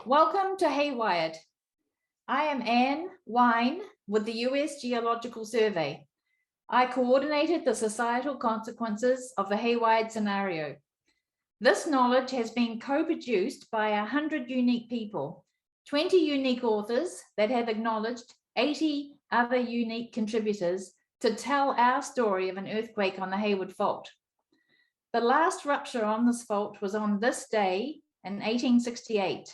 Welcome to Haywired. I am Anne Wine with the US Geological Survey. I coordinated the societal consequences of the Haywired Scenario. This knowledge has been co-produced by 100 unique people, 20 unique authors that have acknowledged 80 other unique contributors to tell our story of an earthquake on the Hayward Fault. The last rupture on this fault was on this day in 1868,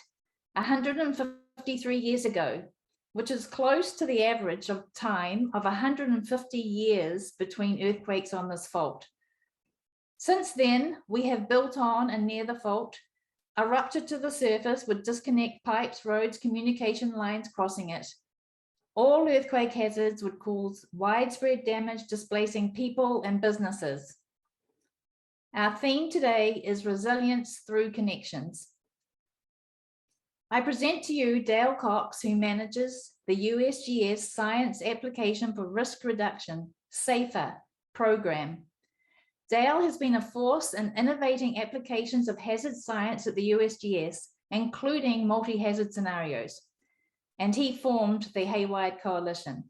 153 years ago, which is close to the average of time of 150 years between earthquakes on this fault. Since then, we have built on and near the fault. A rupture to the surface would disconnect pipes, roads, communication lines crossing it. All earthquake hazards would cause widespread damage, displacing people and businesses. Our theme today is resilience through connections. I present to you Dale Cox, who manages the USGS Science Application for Risk Reduction, SAFER program. Dale has been a force in innovating applications of hazard science at the USGS, including multi-hazard scenarios, and he formed the Haywired Coalition.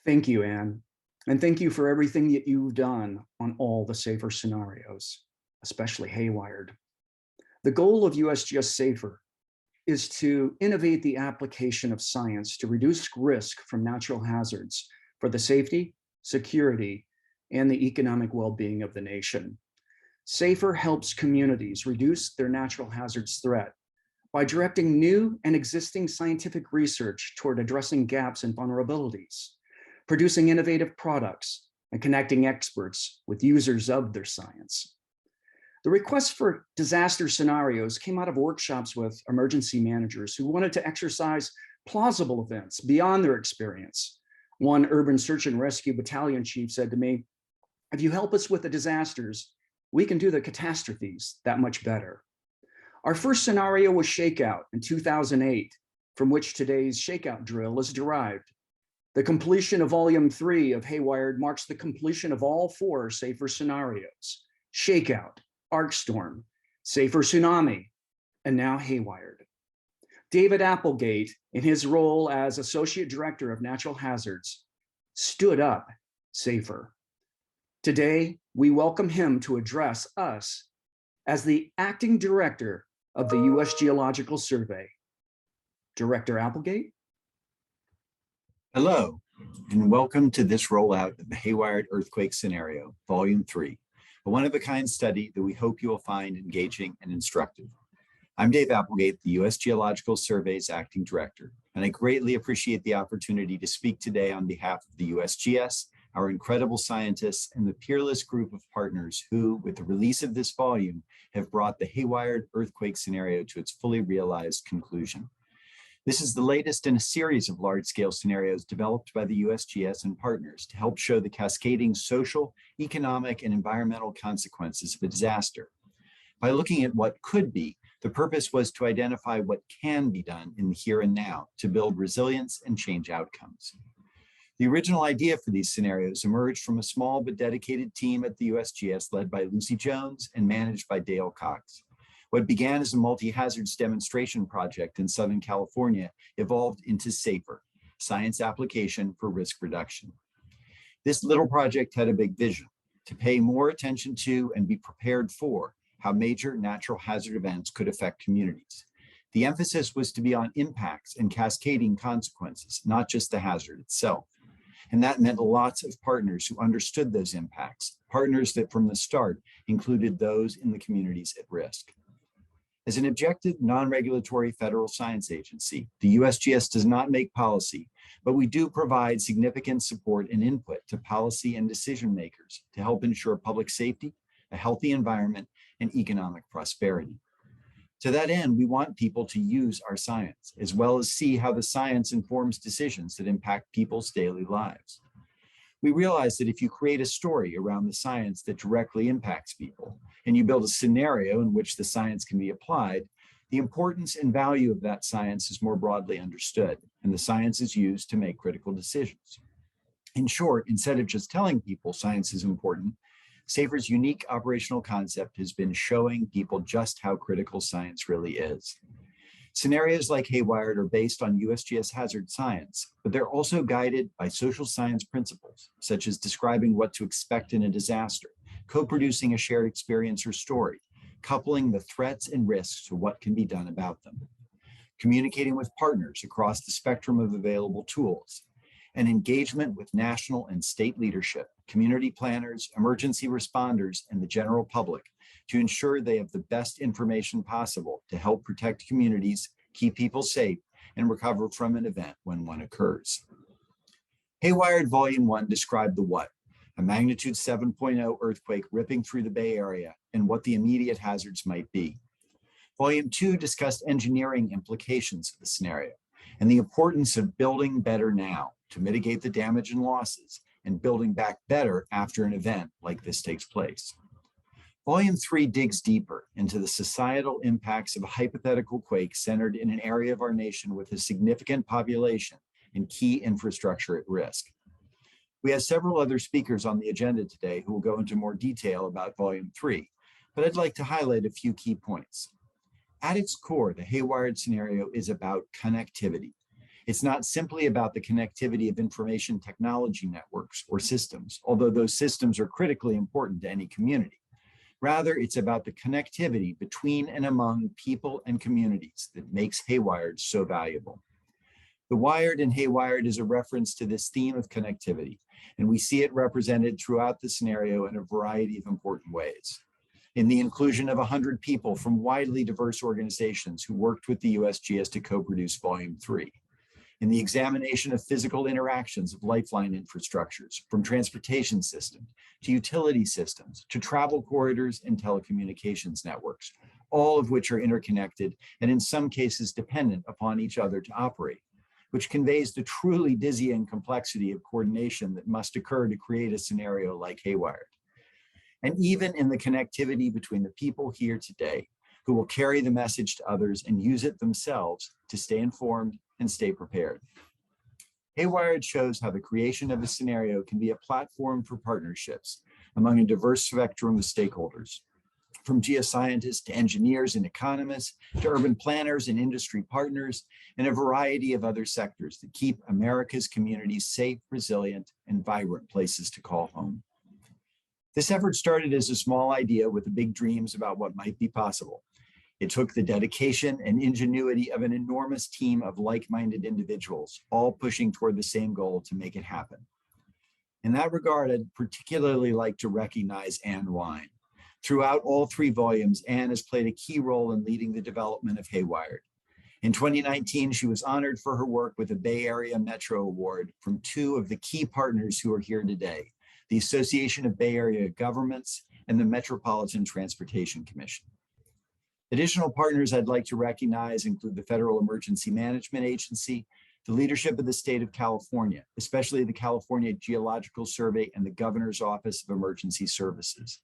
Thank you, Anne, and thank you for everything that you've done on all the SAFER scenarios, especially Haywired. The goal of USGS SAFER is to innovate the application of science to reduce risk from natural hazards for the safety, security, and the economic well-being of the nation. SAFER helps communities reduce their natural hazards threat by directing new and existing scientific research toward addressing gaps and vulnerabilities, producing innovative products, and connecting experts with users of their science. The request for disaster scenarios came out of workshops with emergency managers who wanted to exercise plausible events beyond their experience. One urban search and rescue battalion chief said to me, "If you help us with the disasters, we can do the catastrophes that much better." Our first scenario was Shakeout in 2008, from which today's Shakeout drill is derived. The completion of Volume 3 of Haywired marks the completion of all 4 SAFER scenarios: Shakeout, Arcstorm, SAFER Tsunami, and now Haywired. David Applegate, in his role as Associate Director of Natural Hazards, stood up SAFER. Today, we welcome him to address us as the Acting Director of the US Geological Survey. Director Applegate? Hello, and welcome to this rollout of the Haywired Earthquake Scenario, Volume 3. A one-of-a-kind study that we hope you will find engaging and instructive. I'm Dave Applegate, the U.S. Geological Survey's Acting Director, and I greatly appreciate the opportunity to speak today on behalf of the USGS, our incredible scientists, and the peerless group of partners who, with the release of this volume, have brought the Haywired Earthquake Scenario to its fully realized conclusion. This is the latest in a series of large-scale scenarios developed by the USGS and partners to help show the cascading social, economic, and environmental consequences of a disaster. By looking at what could be, the purpose was to identify what can be done in the here and now to build resilience and change outcomes. The original idea for these scenarios emerged from a small but dedicated team at the USGS led by Lucy Jones and managed by Dale Cox. What began as a multi-hazards demonstration project in Southern California evolved into SAFER, Science Application for Risk Reduction. This little project had a big vision: to pay more attention to and be prepared for how major natural hazard events could affect communities. The emphasis was to be on impacts and cascading consequences, not just the hazard itself. And that meant lots of partners who understood those impacts, partners that from the start included those in the communities at risk. As an objective, non-regulatory federal science agency, the USGS does not make policy, but we do provide significant support and input to policy and decision makers to help ensure public safety, a healthy environment, and economic prosperity. To that end, we want people to use our science, as well as see how the science informs decisions that impact people's daily lives. We realize that if you create a story around the science that directly impacts people, and you build a scenario in which the science can be applied, the importance and value of that science is more broadly understood, and the science is used to make critical decisions. In short, instead of just telling people science is important, SAFER's unique operational concept has been showing people just how critical science really is. Scenarios like Haywired are based on USGS hazard science, but they're also guided by social science principles, such as describing what to expect in a disaster, co-producing a shared experience or story, coupling the threats and risks to what can be done about them, communicating with partners across the spectrum of available tools, and engagement with national and state leadership, community planners, emergency responders, and the general public to ensure they have the best information possible to help protect communities, keep people safe, and recover from an event when one occurs. Haywired Volume 1 described the what, a magnitude 7.0 earthquake ripping through the Bay Area and what the immediate hazards might be. Volume 2 discussed engineering implications of the scenario and the importance of building better now to mitigate the damage and losses and building back better after an event like this takes place. Volume 3 digs deeper into the societal impacts of a hypothetical quake centered in an area of our nation with a significant population and key infrastructure at risk. We have several other speakers on the agenda today who will go into more detail about Volume 3, but I'd like to highlight a few key points. At its core, the Haywired scenario is about connectivity. It's not simply about the connectivity of information technology networks or systems, although those systems are critically important to any community. Rather, it's about the connectivity between and among people and communities that makes Haywired so valuable. The wired in Haywired is a reference to this theme of connectivity, and we see it represented throughout the scenario in a variety of important ways. In the inclusion of 100 people from widely diverse organizations who worked with the USGS to co-produce Volume 3. In the examination of physical interactions of lifeline infrastructures, from transportation systems to utility systems to travel corridors and telecommunications networks, all of which are interconnected and in some cases dependent upon each other to operate, which conveys the truly dizzying complexity of coordination that must occur to create a scenario like Haywired. And even in the connectivity between the people here today who will carry the message to others and use it themselves to stay informed and stay prepared. Haywired shows how the creation of a scenario can be a platform for partnerships among a diverse spectrum of stakeholders, from geoscientists to engineers and economists, to urban planners and industry partners, and a variety of other sectors that keep America's communities safe, resilient, and vibrant places to call home. This effort started as a small idea with big dreams about what might be possible. It took the dedication and ingenuity of an enormous team of like-minded individuals, all pushing toward the same goal to make it happen. In that regard, I'd particularly like to recognize Anne Wine. Throughout all 3 volumes, Anne has played a key role in leading the development of Haywired. In 2019, she was honored for her work with the Bay Area Metro Award from 2 of the key partners who are here today, the Association of Bay Area Governments and the Metropolitan Transportation Commission. Additional partners I'd like to recognize include the Federal Emergency Management Agency, the leadership of the state of California, especially the California Geological Survey and the Governor's Office of Emergency Services,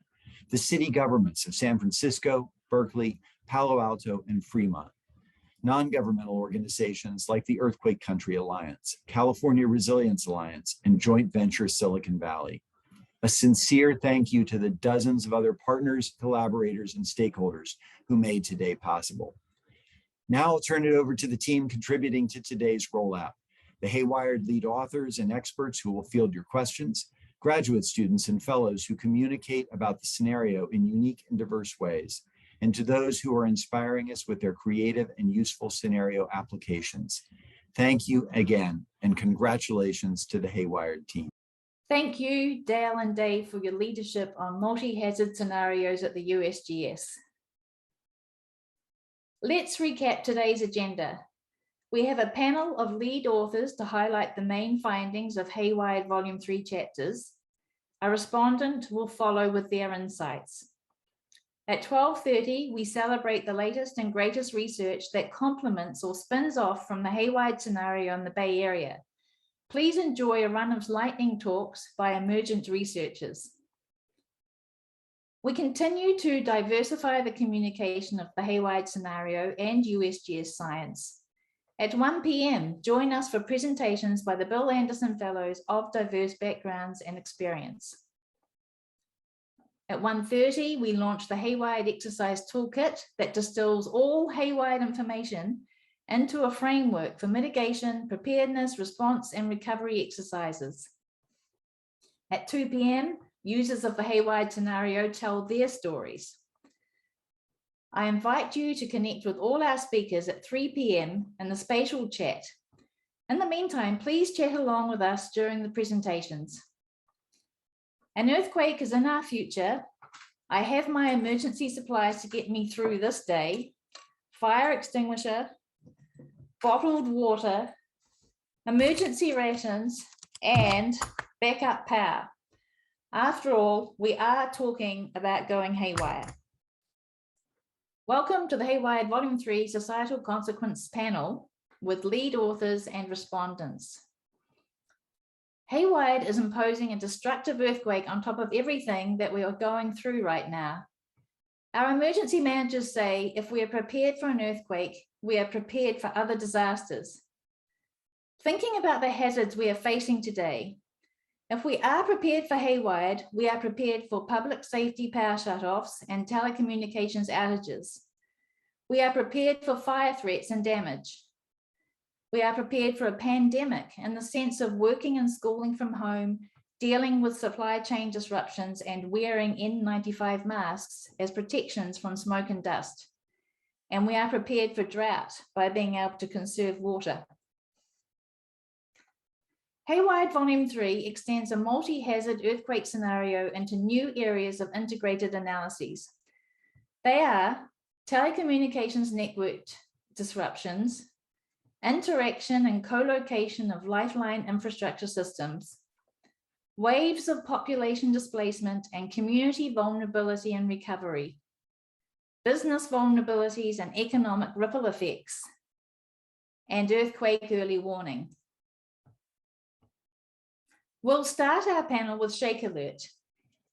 the city governments of San Francisco, Berkeley, Palo Alto, and Fremont, non-governmental organizations like the Earthquake Country Alliance, California Resilience Alliance, and joint venture Silicon Valley. A sincere thank you to the dozens of other partners, collaborators, and stakeholders who made today possible. Now I'll turn it over to the team contributing to today's rollout, the Haywired lead authors and experts who will field your questions, graduate students and fellows who communicate about the scenario in unique and diverse ways, and to those who are inspiring us with their creative and useful scenario applications. Thank you again, and congratulations to the Haywired team. Thank you, Dale and Dave, for your leadership on multi-hazard scenarios at the USGS. Let's recap today's agenda. We have a panel of lead authors to highlight the main findings of Haywired Volume 3 chapters. A respondent will follow with their insights. At 12:30, we celebrate the latest and greatest research that complements or spins off from the Haywired scenario in the Bay Area. Please enjoy a run of lightning talks by emergent researchers. We continue to diversify the communication of the Haywired scenario and USGS science. At 1 p.m., join us for presentations by the Bill Anderson Fellows of diverse backgrounds and experience. At 1:30, we launched the Haywired Exercise Toolkit that distills all Haywired information into a framework for mitigation, preparedness, response, and recovery exercises. At 2 p.m., users of the Haywired scenario tell their stories. I invite you to connect with all our speakers at 3 p.m. in the spatial chat. In the meantime, please chat along with us during the presentations. An earthquake is in our future. I have my emergency supplies to get me through this day: fire extinguisher, bottled water, emergency rations, and backup power. After all, we are talking about going haywire. Welcome to the Haywired Volume 3 Societal Consequence panel with lead authors and respondents. Haywired is imposing a destructive earthquake on top of everything that we are going through right now. Our emergency managers say if we are prepared for an earthquake, we are prepared for other disasters. Thinking about the hazards we are facing today, if we are prepared for Haywired, we are prepared for public safety power shutoffs and telecommunications outages. We are prepared for fire threats and damage. We are prepared for a pandemic in the sense of working and schooling from home, dealing with supply chain disruptions, and wearing N95 masks as protections from smoke and dust. And we are prepared for drought by being able to conserve water. Haywired Volume 3 extends a multi-hazard earthquake scenario into new areas of integrated analyses. They are telecommunications network disruptions, interaction and co-location of lifeline infrastructure systems, waves of population displacement and community vulnerability and recovery, business vulnerabilities and economic ripple effects, and earthquake early warning. We'll start our panel with Shake Alert,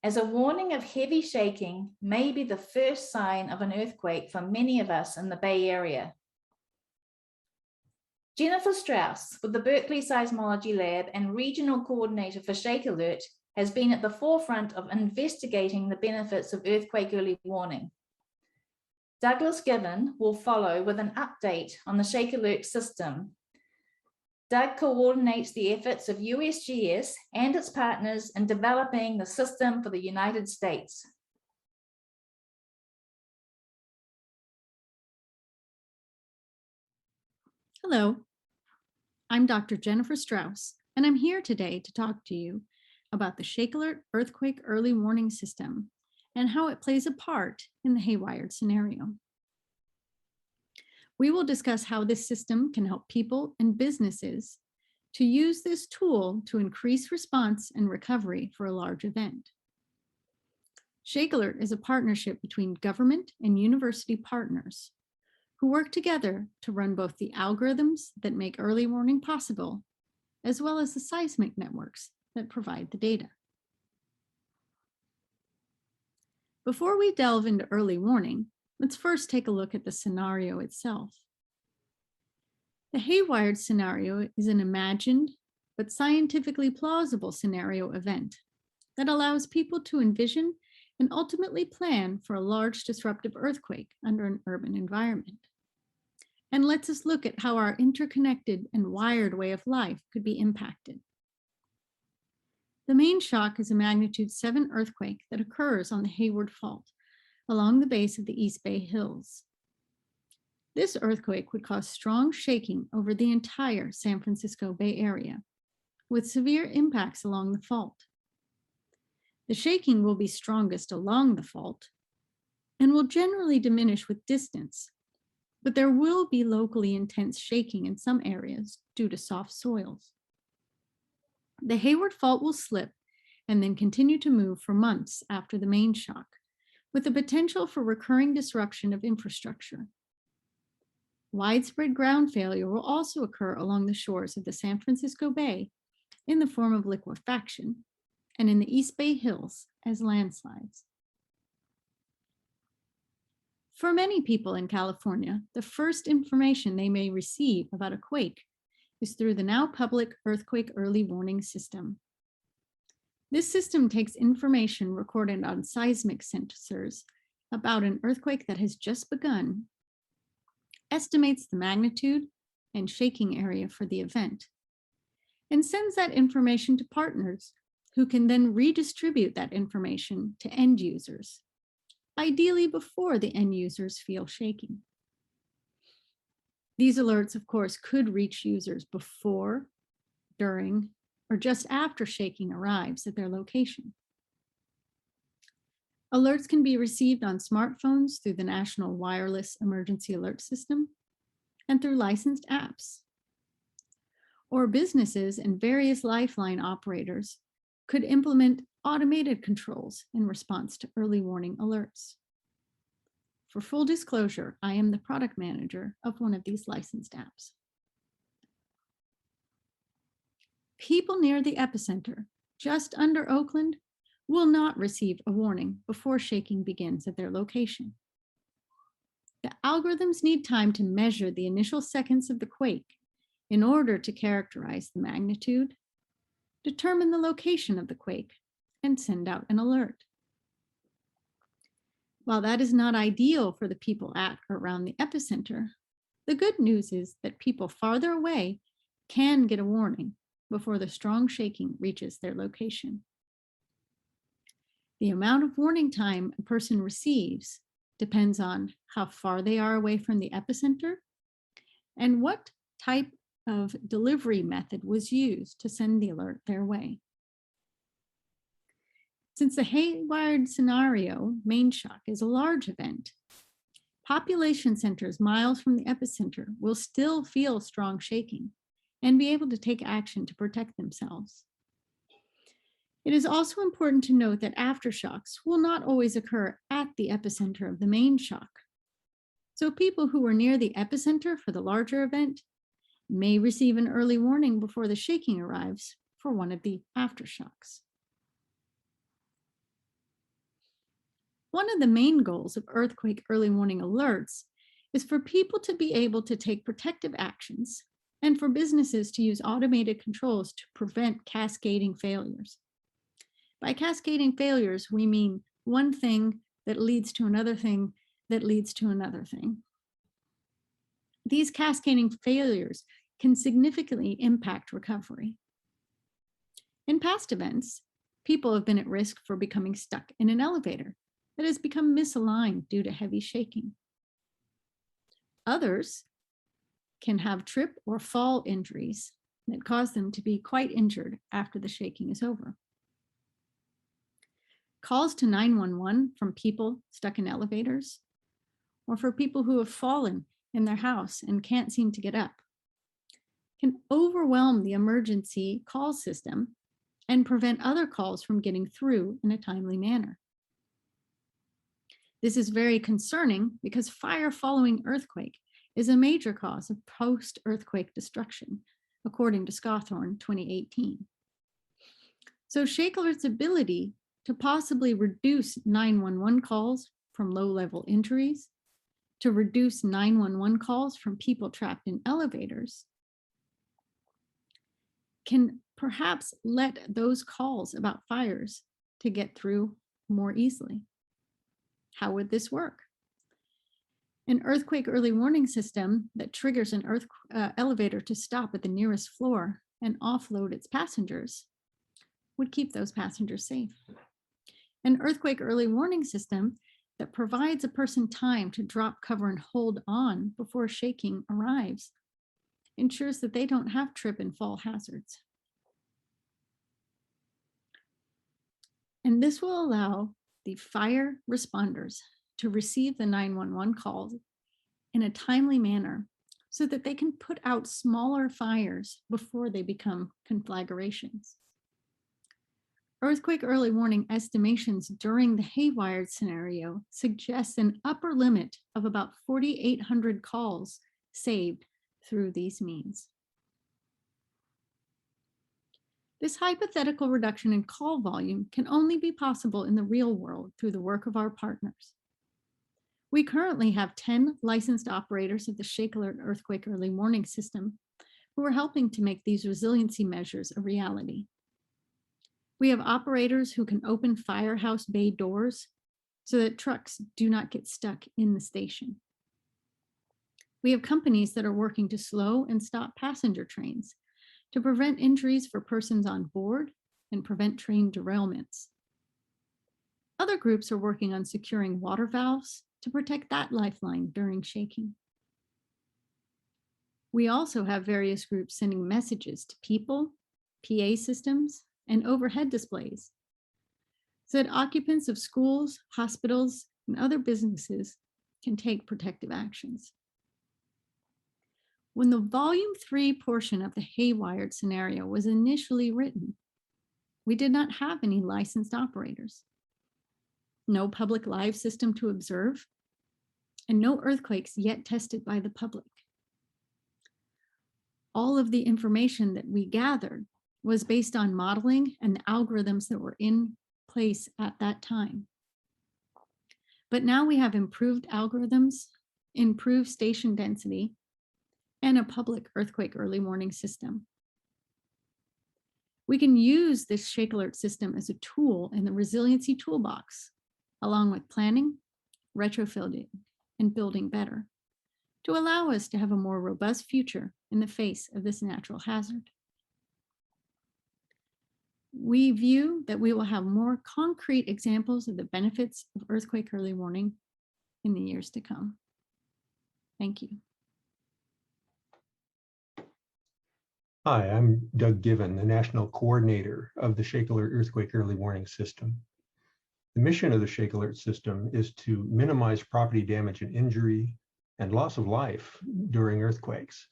as a warning of heavy shaking may be the first sign of an earthquake for many of us in the Bay Area. Jennifer Strauss, with the Berkeley Seismology Lab and Regional Coordinator for Shake Alert, has been at the forefront of investigating the benefits of earthquake early warning. Douglas Given will follow with an update on the Shake Alert system. Doug coordinates the efforts of USGS and its partners in developing the system for the United States. Hello, I'm Dr. Jennifer Strauss, and I'm here today to talk to you about the Shakeler Earthquake Early Warning System and how it plays a part in the Haywired scenario. We will discuss how this system can help people and businesses to use this tool to increase response and recovery for a large event. Shakeler is a partnership between government and university partners who work together to run both the algorithms that make early warning possible, as well as the seismic networks that provide the data. Before we delve into early warning, let's first take a look at the scenario itself. The Haywired scenario is an imagined but scientifically plausible scenario event that allows people to envision and ultimately plan for a large disruptive earthquake under an urban environment, and lets us look at how our interconnected and wired way of life could be impacted. The main shock is a magnitude 7 earthquake that occurs on the Hayward Fault along the base of the East Bay Hills. This earthquake would cause strong shaking over the entire San Francisco Bay Area, with severe impacts along the fault. The shaking will be strongest along the fault and will generally diminish with distance, but there will be locally intense shaking in some areas due to soft soils. The Hayward Fault will slip and then continue to move for months after the main shock, with the potential for recurring disruption of infrastructure. Widespread ground failure will also occur along the shores of the San Francisco Bay in the form of liquefaction, and in the East Bay Hills as landslides. For many people in California, the first information they may receive about a quake is through the now public Earthquake Early Warning System. This system takes information recorded on seismic sensors about an earthquake that has just begun, estimates the magnitude and shaking area for the event, and sends that information to partners who can then redistribute that information to end users, ideally before the end users feel shaking. These alerts, of course, could reach users before, during, or just after shaking arrives at their location. Alerts can be received on smartphones through the National Wireless Emergency Alert System and through licensed apps. Or businesses and various Lifeline operators could implement automated controls in response to early warning alerts. For full disclosure, I am the product manager of one of these licensed apps. People near the epicenter, just under Oakland, will not receive a warning before shaking begins at their location. The algorithms need time to measure the initial seconds of the quake in order to characterize the magnitude, determine the location of the quake, and send out an alert. While that is not ideal for the people at or around the epicenter, the good news is that people farther away can get a warning before the strong shaking reaches their location. The amount of warning time a person receives depends on how far they are away from the epicenter and what type of delivery method was used to send the alert their way. Since the Haywired Scenario main shock is a large event, population centers miles from the epicenter will still feel strong shaking and be able to take action to protect themselves. It is also important to note that aftershocks will not always occur at the epicenter of the main shock. So people who were near the epicenter for the larger event may receive an early warning before the shaking arrives for one of the aftershocks. One of the main goals of earthquake early warning alerts is for people to be able to take protective actions and for businesses to use automated controls to prevent cascading failures. By cascading failures, we mean one thing that leads to another thing that leads to another thing. These cascading failures can significantly impact recovery. In past events, people have been at risk for becoming stuck in an elevator that has become misaligned due to heavy shaking. Others can have trip or fall injuries that cause them to be quite injured after the shaking is over. Calls to 911 from people stuck in elevators, or for people who have fallen in their house and can't seem to get up, can overwhelm the emergency call system and prevent other calls from getting through in a timely manner. This is very concerning because fire following earthquake is a major cause of post-earthquake destruction, according to Scawthorne 2018. So Shakeler's ability to possibly reduce 911 calls from low-level injuries, to reduce 911 calls from people trapped in elevators, can perhaps let those calls about fires to get through more easily. How would this work? An earthquake early warning system that triggers an elevator to stop at the nearest floor and offload its passengers would keep those passengers safe. An earthquake early warning system that provides a person time to drop cover and hold on before shaking arrives ensures that they don't have trip and fall hazards. And this will allow the fire responders to receive the 911 calls in a timely manner so that they can put out smaller fires before they become conflagrations. Earthquake early warning estimations during the Haywired scenario suggests an upper limit of about 4,800 calls saved through these means. This hypothetical reduction in call volume can only be possible in the real world through the work of our partners. We currently have 10 licensed operators of the Shakeler earthquake early warning system who are helping to make these resiliency measures a reality. We have operators who can open firehouse bay doors so that trucks do not get stuck in the station. We have companies that are working to slow and stop passenger trains to prevent injuries for persons on board and prevent train derailments. Other groups are working on securing water valves to protect that lifeline during shaking. We also have various groups sending messages to people, PA systems, and overhead displays so that occupants of schools, hospitals, and other businesses can take protective actions. When the Volume 3 portion of the Haywired scenario was initially written, we did not have any licensed operators, no public live system to observe, and no earthquakes yet tested by the public. All of the information that we gathered was based on modeling and the algorithms that were in place at that time. But now we have improved algorithms, improved station density, and a public earthquake early warning system. We can use this Shakeler system as a tool in the resiliency toolbox, along with planning, retrofitting, and building better, to allow us to have a more robust future in the face of this natural hazard. We view that we will have more concrete examples of the benefits of earthquake early warning in the years to come. Thank you. Hi, I'm Doug Given, the National Coordinator of the Shakeler Earthquake Early Warning System. The mission of the Shakeler system is to minimize property damage and injury and loss of life during earthquakes.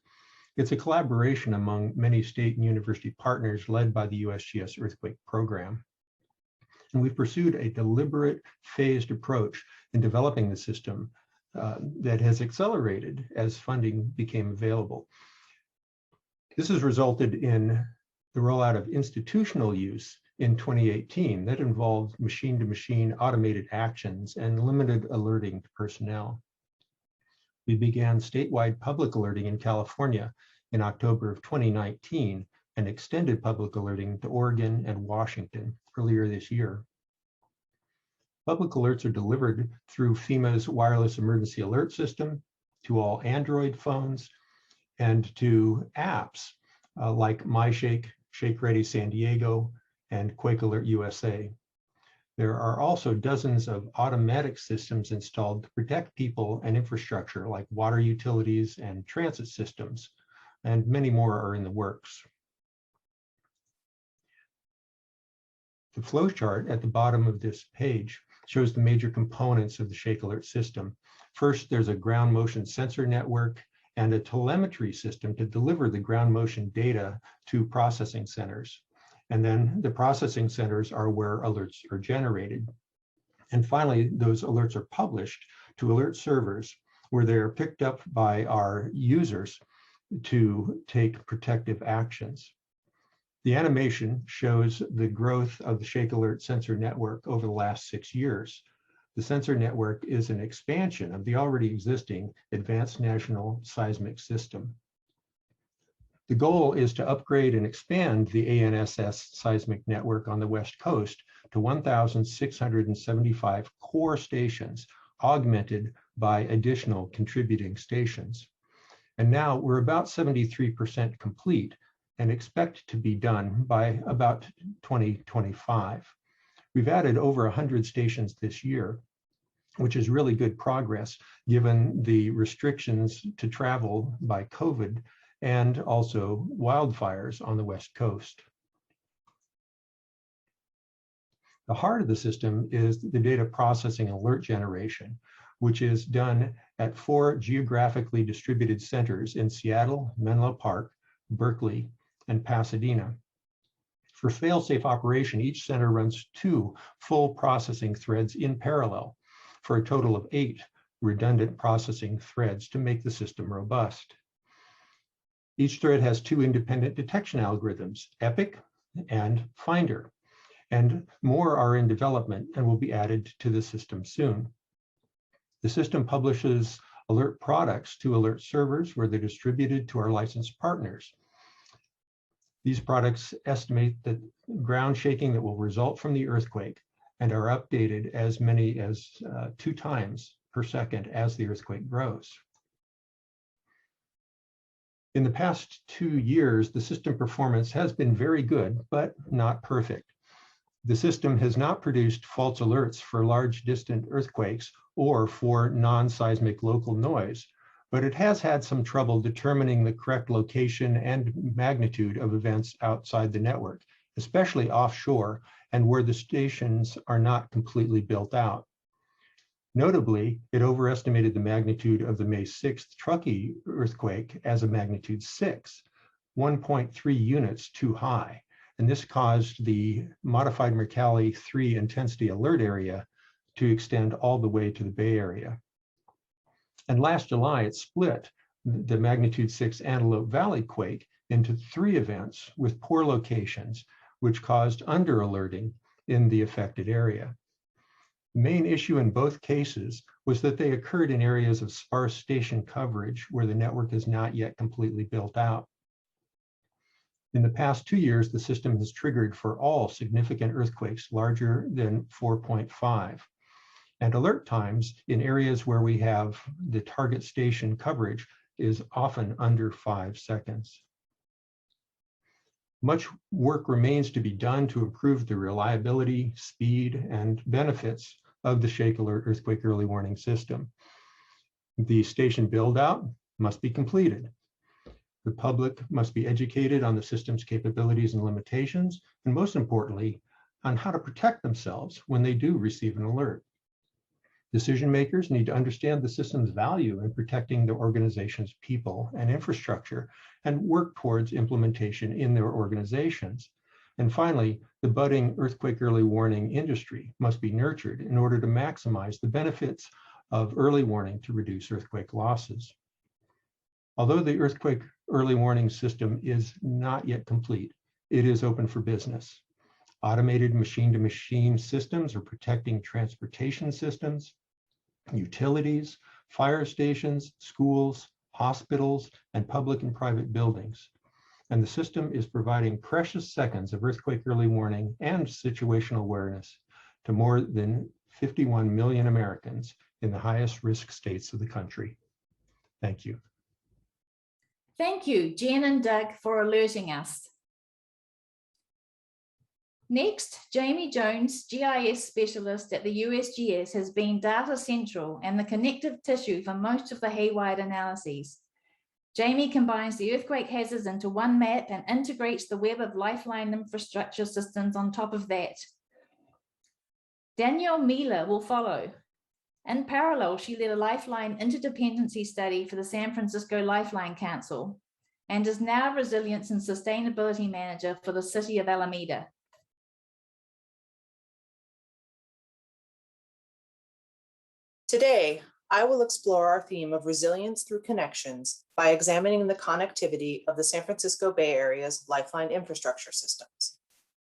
It's a collaboration among many state and university partners led by the USGS Earthquake Program. And we've pursued a deliberate, phased approach in developing the system that has accelerated as funding became available. This has resulted in the rollout of institutional use in 2018 that involved machine-to-machine automated actions and limited alerting to personnel. We began statewide public alerting in California in October of 2019 and extended public alerting to Oregon and Washington earlier this year. Public alerts are delivered through FEMA's wireless emergency alert system to all Android phones and to apps like MyShake, Shake Ready San Diego, and Quake Alert USA. There are also dozens of automatic systems installed to protect people and infrastructure like water utilities and transit systems, and many more are in the works. The flow chart at the bottom of this page shows the major components of the Shake Alert system. First, there's a ground motion sensor network and a telemetry system to deliver the ground motion data to processing centers. And then the processing centers are where alerts are generated. And finally, those alerts are published to alert servers where they're picked up by our users to take protective actions. The animation shows the growth of the Shake Alert sensor network over the last 6 years. The sensor network is an expansion of the already existing Advanced National Seismic System. The goal is to upgrade and expand the ANSS seismic network on the West Coast to 1,675 core stations, augmented by additional contributing stations. And now we're about 73% complete and expect to be done by about 2025. We've added over 100 stations this year, which is really good progress given the restrictions to travel by COVID and also wildfires on the West Coast. The heart of the system is the data processing and alert generation, which is done at 4 geographically distributed centers in Seattle, Menlo Park, Berkeley, and Pasadena. For fail-safe operation, each center runs 2 full processing threads in parallel for a total of 8 redundant processing threads to make the system robust. Each thread has 2 independent detection algorithms, EPIC and Finder, and more are in development and will be added to the system soon. The system publishes alert products to alert servers where they're distributed to our licensed partners. These products estimate the ground shaking that will result from the earthquake and are updated as many as 2 times per second as the earthquake grows. In the past 2 years, the system performance has been very good, but not perfect. The system has not produced false alerts for large distant earthquakes or for non-seismic local noise, but it has had some trouble determining the correct location and magnitude of events outside the network, especially offshore and where the stations are not completely built out. Notably, it overestimated the magnitude of the May 6th Truckee earthquake as a magnitude 6, 1.3 units too high. And this caused the modified Mercalli 3 intensity alert area to extend all the way to the Bay Area. And last July, it split the magnitude 6 Antelope Valley quake into 3 events with poor locations, which caused under alerting in the affected area. The main issue in both cases was that they occurred in areas of sparse station coverage where the network is not yet completely built out. In the past 2 years, the system has triggered for all significant earthquakes larger than 4.5. And alert times in areas where we have the target station coverage is often under 5 seconds. Much work remains to be done to improve the reliability, speed, and benefits of the Shakeler earthquake early warning system. The station build-out must be completed. The public must be educated on the system's capabilities and limitations, and most importantly, on how to protect themselves when they do receive an alert. Decision makers need to understand the system's value in protecting their organization's people and infrastructure and work towards implementation in their organizations. And finally, the budding earthquake early warning industry must be nurtured in order to maximize the benefits of early warning to reduce earthquake losses. Although the earthquake early warning system is not yet complete, it is open for business. Automated machine-to-machine systems are protecting transportation systems, utilities, fire stations, schools, hospitals, and public and private buildings. And the system is providing precious seconds of earthquake early warning and situational awareness to more than 51 million Americans in the highest risk states of the country. Thank you. Thank you, Jen and Doug, for alerting us. Next, Jamie Jones, GIS specialist at the USGS, has been data central and the connective tissue for most of the Haywired analyses. Jamie combines the earthquake hazards into one map and integrates the web of Lifeline infrastructure systems on top of that. Danielle Miller will follow. In parallel, she led a Lifeline interdependency study for the San Francisco Lifeline Council and is now Resilience and Sustainability Manager for the City of Alameda. Today, I will explore our theme of resilience through connections by examining the connectivity of the San Francisco Bay Area's Lifeline infrastructure systems.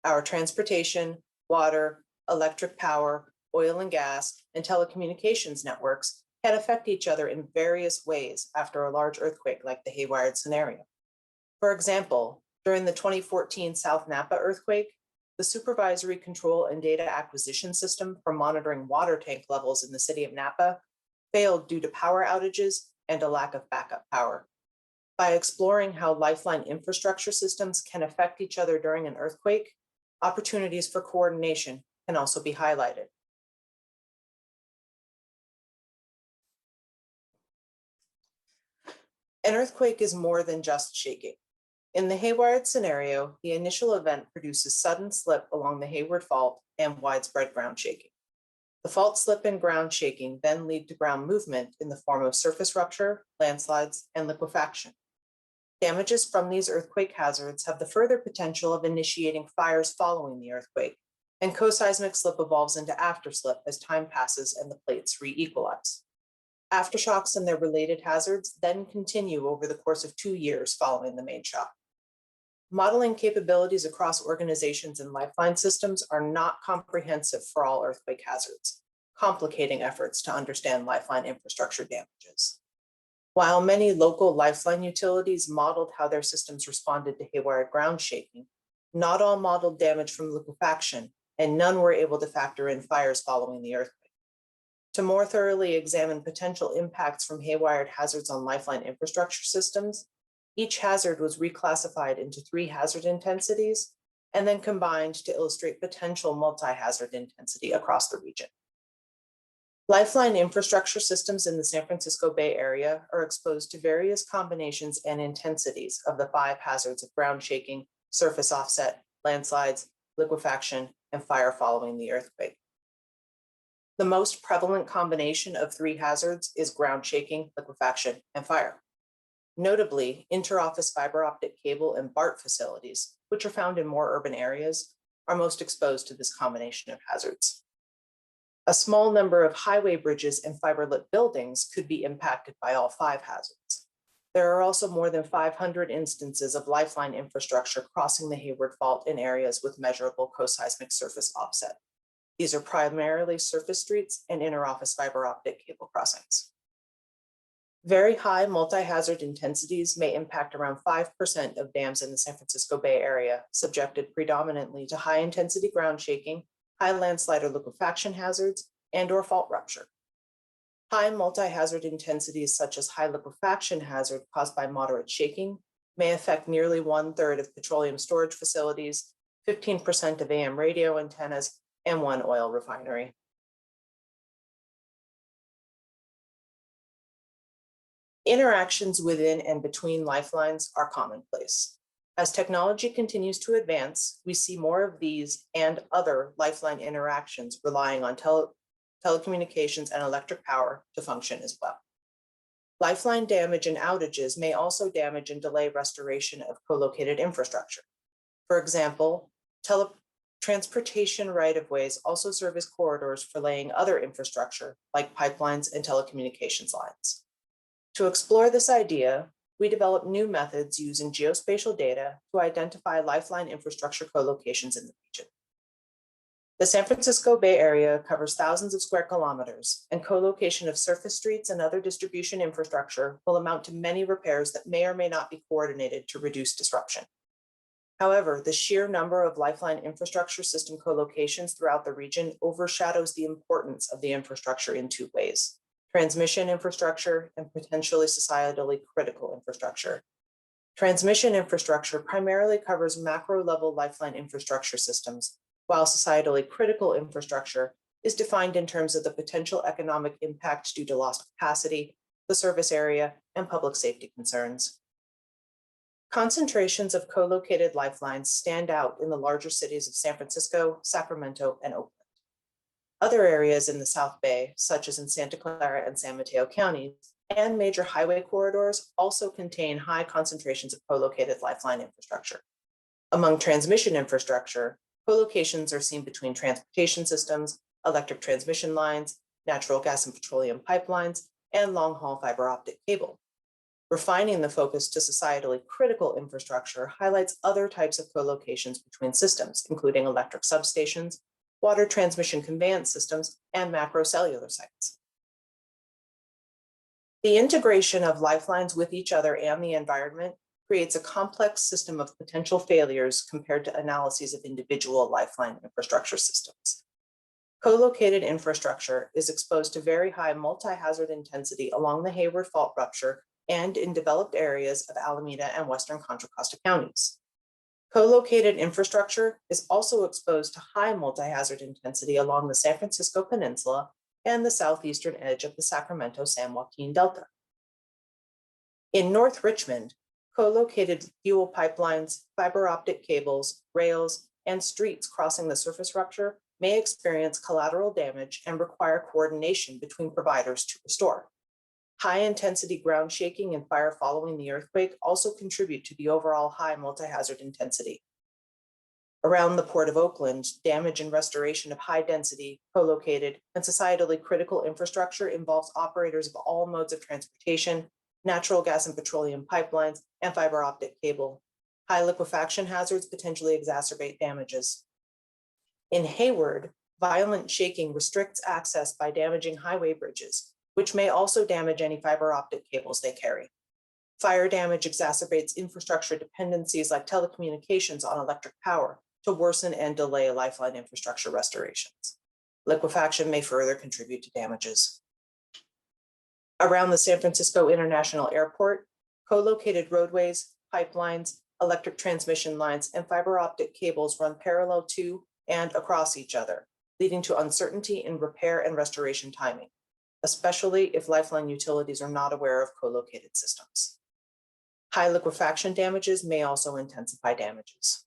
Our transportation, water, electric power, oil and gas, and telecommunications networks can affect each other in various ways after a large earthquake like the Haywired scenario. For example, during the 2014 South Napa earthquake, the supervisory control and data acquisition system for monitoring water tank levels in the city of Napa failed due to power outages and a lack of backup power. By exploring how Lifeline infrastructure systems can affect each other during an earthquake, opportunities for coordination can also be highlighted. An earthquake is more than just shaking. In the Haywired scenario, the initial event produces sudden slip along the Hayward Fault and widespread ground shaking. The fault slip and ground shaking then lead to ground movement in the form of surface rupture, landslides, and liquefaction. Damages from these earthquake hazards have the further potential of initiating fires following the earthquake, and co-seismic slip evolves into afterslip as time passes and the plates re-equalize. Aftershocks and their related hazards then continue over the course of 2 years following the main shock. Modeling capabilities across organizations and Lifeline systems are not comprehensive for all earthquake hazards, complicating efforts to understand Lifeline infrastructure damages. While many local lifeline utilities modeled how their systems responded to haywire ground shaking, not all modeled damage from liquefaction, and none were able to factor in fires following the earthquake. To more thoroughly examine potential impacts from haywired hazards on lifeline infrastructure systems, each hazard was reclassified into 3 hazard intensities and then combined to illustrate potential multi-hazard intensity across the region. Lifeline infrastructure systems in the San Francisco Bay Area are exposed to various combinations and intensities of the 5 hazards of ground shaking, surface offset, landslides, liquefaction, and fire following the earthquake. The most prevalent combination of 3 hazards is ground shaking, liquefaction, and fire. Notably, interoffice fiber optic cable and BART facilities, which are found in more urban areas, are most exposed to this combination of hazards. A small number of highway bridges and fiber-lit buildings could be impacted by all 5 hazards. There are also more than 500 instances of lifeline infrastructure crossing the Hayward Fault in areas with measurable coseismic surface offset. These are primarily surface streets and interoffice fiber optic cable crossings. Very high multi-hazard intensities may impact around 5% of dams in the San Francisco Bay Area, subjected predominantly to high-intensity ground shaking, high landslide or liquefaction hazards, and/or fault rupture. High multi-hazard intensities such as high liquefaction hazard caused by moderate shaking may affect nearly 1/3 of petroleum storage facilities, 15% of AM radio antennas, and 1 oil refinery. Interactions within and between lifelines are commonplace. As technology continues to advance, we see more of these and other lifeline interactions relying on telecommunications and electric power to function as well. Lifeline damage and outages may also damage and delay restoration of co-located infrastructure. For example, transportation right-of-ways also serve as corridors for laying other infrastructure like pipelines and telecommunications lines. To explore this idea, we developed new methods using geospatial data to identify lifeline infrastructure co-locations in the region. The San Francisco Bay Area covers thousands of square kilometers, and co-location of surface streets and other distribution infrastructure will amount to many repairs that may or may not be coordinated to reduce disruption. However, the sheer number of lifeline infrastructure system co-locations throughout the region overshadows the importance of the infrastructure in 2 ways: transmission infrastructure and potentially societally critical infrastructure. Transmission infrastructure primarily covers macro-level lifeline infrastructure systems, while societally critical infrastructure is defined in terms of the potential economic impact due to lost capacity, the service area, and public safety concerns. Concentrations of co-located lifelines stand out in the larger cities of San Francisco, Sacramento, and Oakland. Other areas in the South Bay, such as in Santa Clara and San Mateo counties, and major highway corridors also contain high concentrations of co-located lifeline infrastructure. Among transmission infrastructure, co-locations are seen between transportation systems, electric transmission lines, natural gas and petroleum pipelines, and long-haul fiber optic cable. Refining the focus to societally critical infrastructure highlights other types of co-locations between systems, including electric substations, water transmission conveyance systems, and macro cellular sites. The integration of lifelines with each other and the environment creates a complex system of potential failures compared to analyses of individual lifeline infrastructure systems. Co-located infrastructure is exposed to very high multi-hazard intensity along the Hayward Fault rupture and in developed areas of Alameda and Western Contra Costa counties. Co-located infrastructure is also exposed to high multi-hazard intensity along the San Francisco Peninsula and the southeastern edge of the Sacramento-San Joaquin Delta. In North Richmond, co-located fuel pipelines, fiber optic cables, rails, and streets crossing the surface rupture may experience collateral damage and require coordination between providers to restore. High-intensity ground shaking and fire following the earthquake also contribute to the overall high multi-hazard intensity. Around the Port of Oakland, damage and restoration of high-density, co-located, and societally critical infrastructure involves operators of all modes of transportation, natural gas and petroleum pipelines, and fiber optic cable. High liquefaction hazards potentially exacerbate damages. In Hayward, violent shaking restricts access by damaging highway bridges, which may also damage any fiber optic cables they carry. Fire damage exacerbates infrastructure dependencies like telecommunications on electric power to worsen and delay lifeline infrastructure restorations. Liquefaction may further contribute to damages. Around the San Francisco International Airport, co-located roadways, pipelines, electric transmission lines, and fiber optic cables run parallel to and across each other, leading to uncertainty in repair and restoration timing, especially if lifeline utilities are not aware of co-located systems. High liquefaction damages may also intensify damages.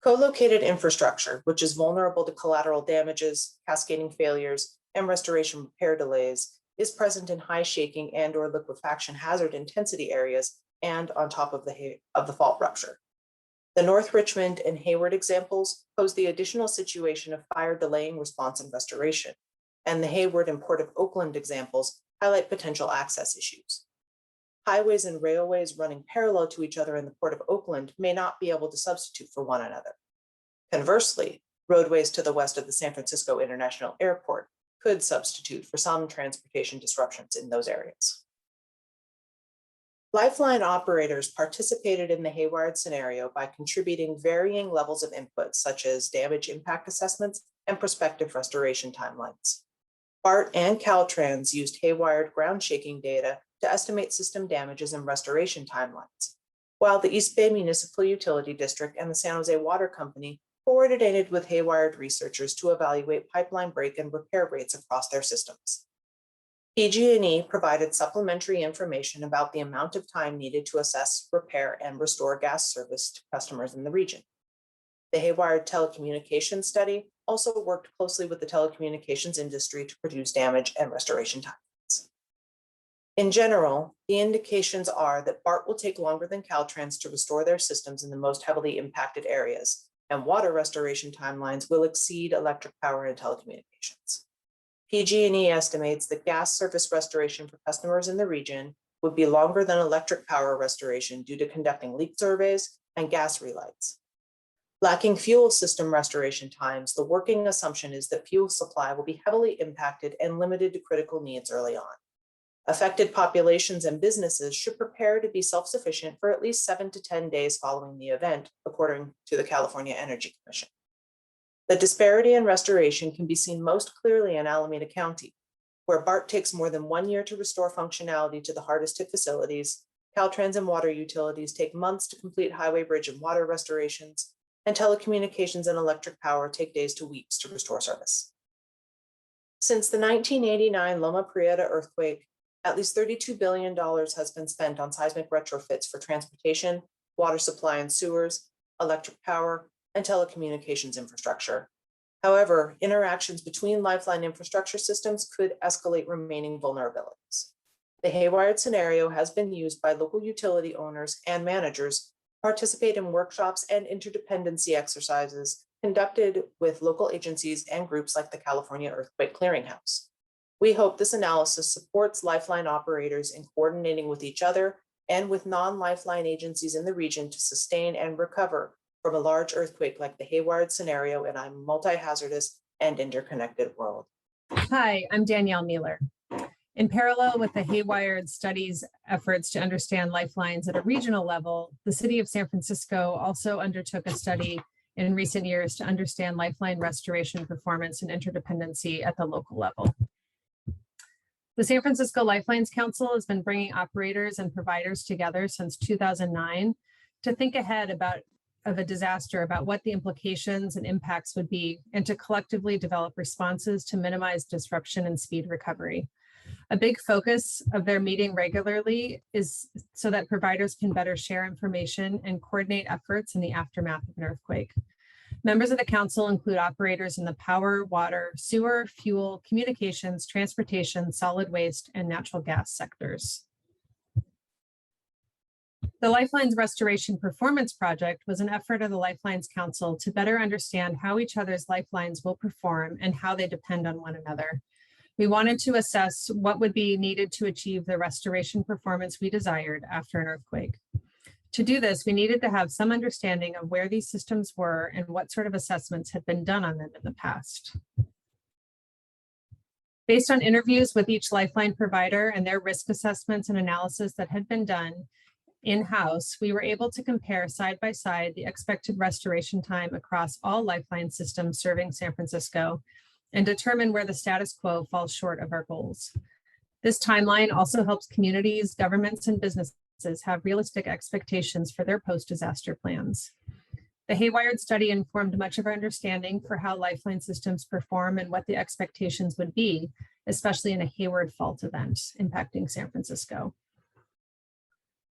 Co-located infrastructure, which is vulnerable to collateral damages, cascading failures, and restoration repair delays, is present in high shaking and/or liquefaction hazard intensity areas and on top of the fault rupture. The North Richmond and Hayward examples pose the additional situation of fire delaying response and restoration, and the Hayward and Port of Oakland examples highlight potential access issues. Highways and railways running parallel to each other in the Port of Oakland may not be able to substitute for one another. Conversely, roadways to the west of the San Francisco International Airport could substitute for some transportation disruptions in those areas. Lifeline operators participated in the Haywired scenario by contributing varying levels of input, such as damage impact assessments and prospective restoration timelines. BART and Caltrans used Haywired ground shaking data to estimate system damages and restoration timelines, while the East Bay Municipal Utility District and the San Jose Water Company coordinated with Haywired researchers to evaluate pipeline break and repair rates across their systems. PG&E provided supplementary information about the amount of time needed to assess, repair, and restore gas service to customers in the region. The Haywired telecommunications study also worked closely with the telecommunications industry to produce damage and restoration timelines. In general, the indications are that BART will take longer than Caltrans to restore their systems in the most heavily impacted areas, and water restoration timelines will exceed electric power and telecommunications. PG&E estimates that gas service restoration for customers in the region would be longer than electric power restoration due to conducting leak surveys and gas relights. Lacking fuel system restoration times, the working assumption is that fuel supply will be heavily impacted and limited to critical needs early on. Affected populations and businesses should prepare to be self-sufficient for at least 7 to 10 days following the event, according to the California Energy Commission. The disparity in restoration can be seen most clearly in Alameda County, where BART takes more than 1 year to restore functionality to the hardest hit facilities. Caltrans and water utilities take months to complete highway, bridge, and water restorations, and telecommunications and electric power take days to weeks to restore service. Since the 1989 Loma Prieta earthquake, at least $32 billion has been spent on seismic retrofits for transportation, water supply and sewers, electric power, and telecommunications infrastructure. However, interactions between lifeline infrastructure systems could escalate remaining vulnerabilities. The Haywired scenario has been used by local utility owners and managers to participate in workshops and interdependency exercises conducted with local agencies and groups like the California Earthquake Clearinghouse. We hope this analysis supports lifeline operators in coordinating with each other and with non-lifeline agencies in the region to sustain and recover from a large earthquake like the Haywired scenario in a multi-hazardous and interconnected world. Hi, I'm Danielle Mueller. In parallel with the Haywired studies efforts to understand lifelines at a regional level, the city of San Francisco also undertook a study in recent years to understand lifeline restoration performance and interdependency at the local level. The San Francisco Lifelines Council has been bringing operators and providers together since 2009 to think ahead of a disaster, about what the implications and impacts would be, and to collectively develop responses to minimize disruption and speed recovery. A big focus of their meeting regularly is so that providers can better share information and coordinate efforts in the aftermath of an earthquake. Members of the council include operators in the power, water, sewer, fuel, communications, transportation, solid waste, and natural gas sectors. The Lifelines Restoration Performance Project was an effort of the Lifelines Council to better understand how each other's lifelines will perform and how they depend on one another. We wanted to assess what would be needed to achieve the restoration performance we desired after an earthquake. To do this, we needed to have some understanding of where these systems were and what sort of assessments had been done on them in the past. Based on interviews with each Lifeline provider and their risk assessments and analysis that had been done in-house, we were able to compare side by side the expected restoration time across all Lifeline systems serving San Francisco and determine where the status quo falls short of our goals. This timeline also helps communities, governments, and businesses have realistic expectations for their post-disaster plans. The Haywired study informed much of our understanding for how Lifeline systems perform and what the expectations would be, especially in a Hayward fault event impacting San Francisco.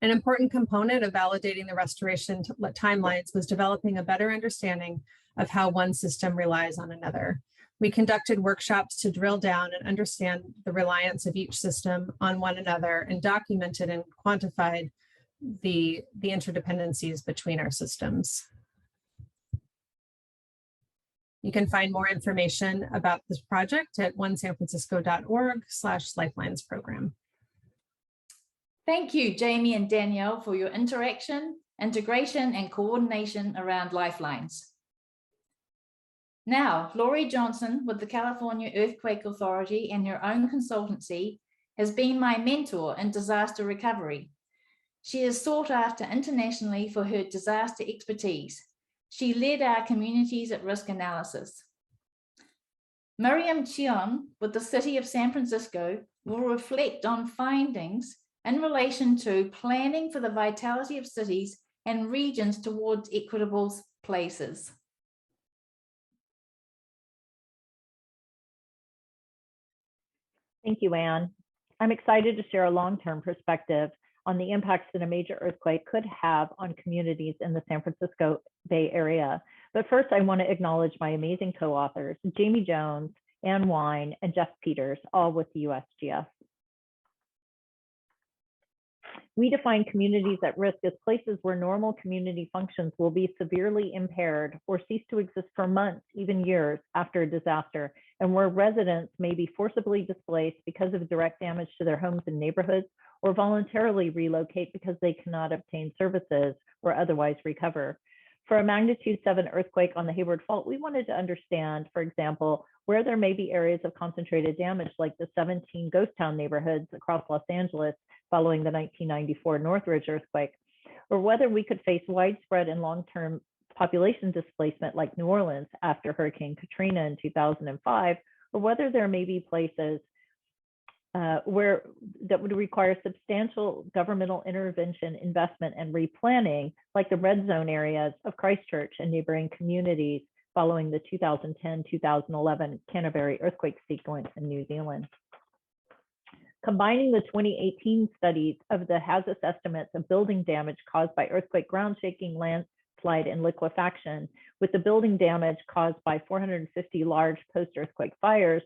An important component of validating the restoration timelines was developing a better understanding of how one system relies on another. We conducted workshops to drill down and understand the reliance of each system on one another and documented and quantified the interdependencies between our systems. You can find more information about this project at onesanfrancisco.org/lifelines program. Thank you, Jamie and Danielle, for your integration, and coordination around Lifelines. Now, Laurie Johnson with the California Earthquake Authority and her own consultancy has been my mentor in disaster recovery. She is sought after internationally for her disaster expertise. She led our communities at risk analysis. Miriam Chion with the City of San Francisco will reflect on findings in relation to planning for the vitality of cities and regions towards equitable places. Thank you, Anne. I'm excited to share a long-term perspective on the impacts that a major earthquake could have on communities in the San Francisco Bay Area. But first, I want to acknowledge my amazing co-authors, Jamie Jones, Anne Wine, and Jeff Peters, all with the USGS. We define communities at risk as places where normal community functions will be severely impaired or cease to exist for months, even years after a disaster, and where residents may be forcibly displaced because of direct damage to their homes and neighborhoods, or voluntarily relocate because they cannot obtain services or otherwise recover. For a magnitude 7 earthquake on the Hayward Fault, we wanted to understand, for example, where there may be areas of concentrated damage like the 17 ghost town neighborhoods across Los Angeles following the 1994 Northridge earthquake, or whether we could face widespread and long-term population displacement like New Orleans after Hurricane Katrina in 2005, or whether there may be places where that would require substantial governmental intervention, investment, and replanning, like the red zone areas of Christchurch and neighboring communities following the 2010-2011 Canterbury earthquake sequence in New Zealand. Combining the 2018 studies of the hazardous estimates of building damage caused by earthquake, ground shaking, landslide, and liquefaction with the building damage caused by 450 large post-earthquake fires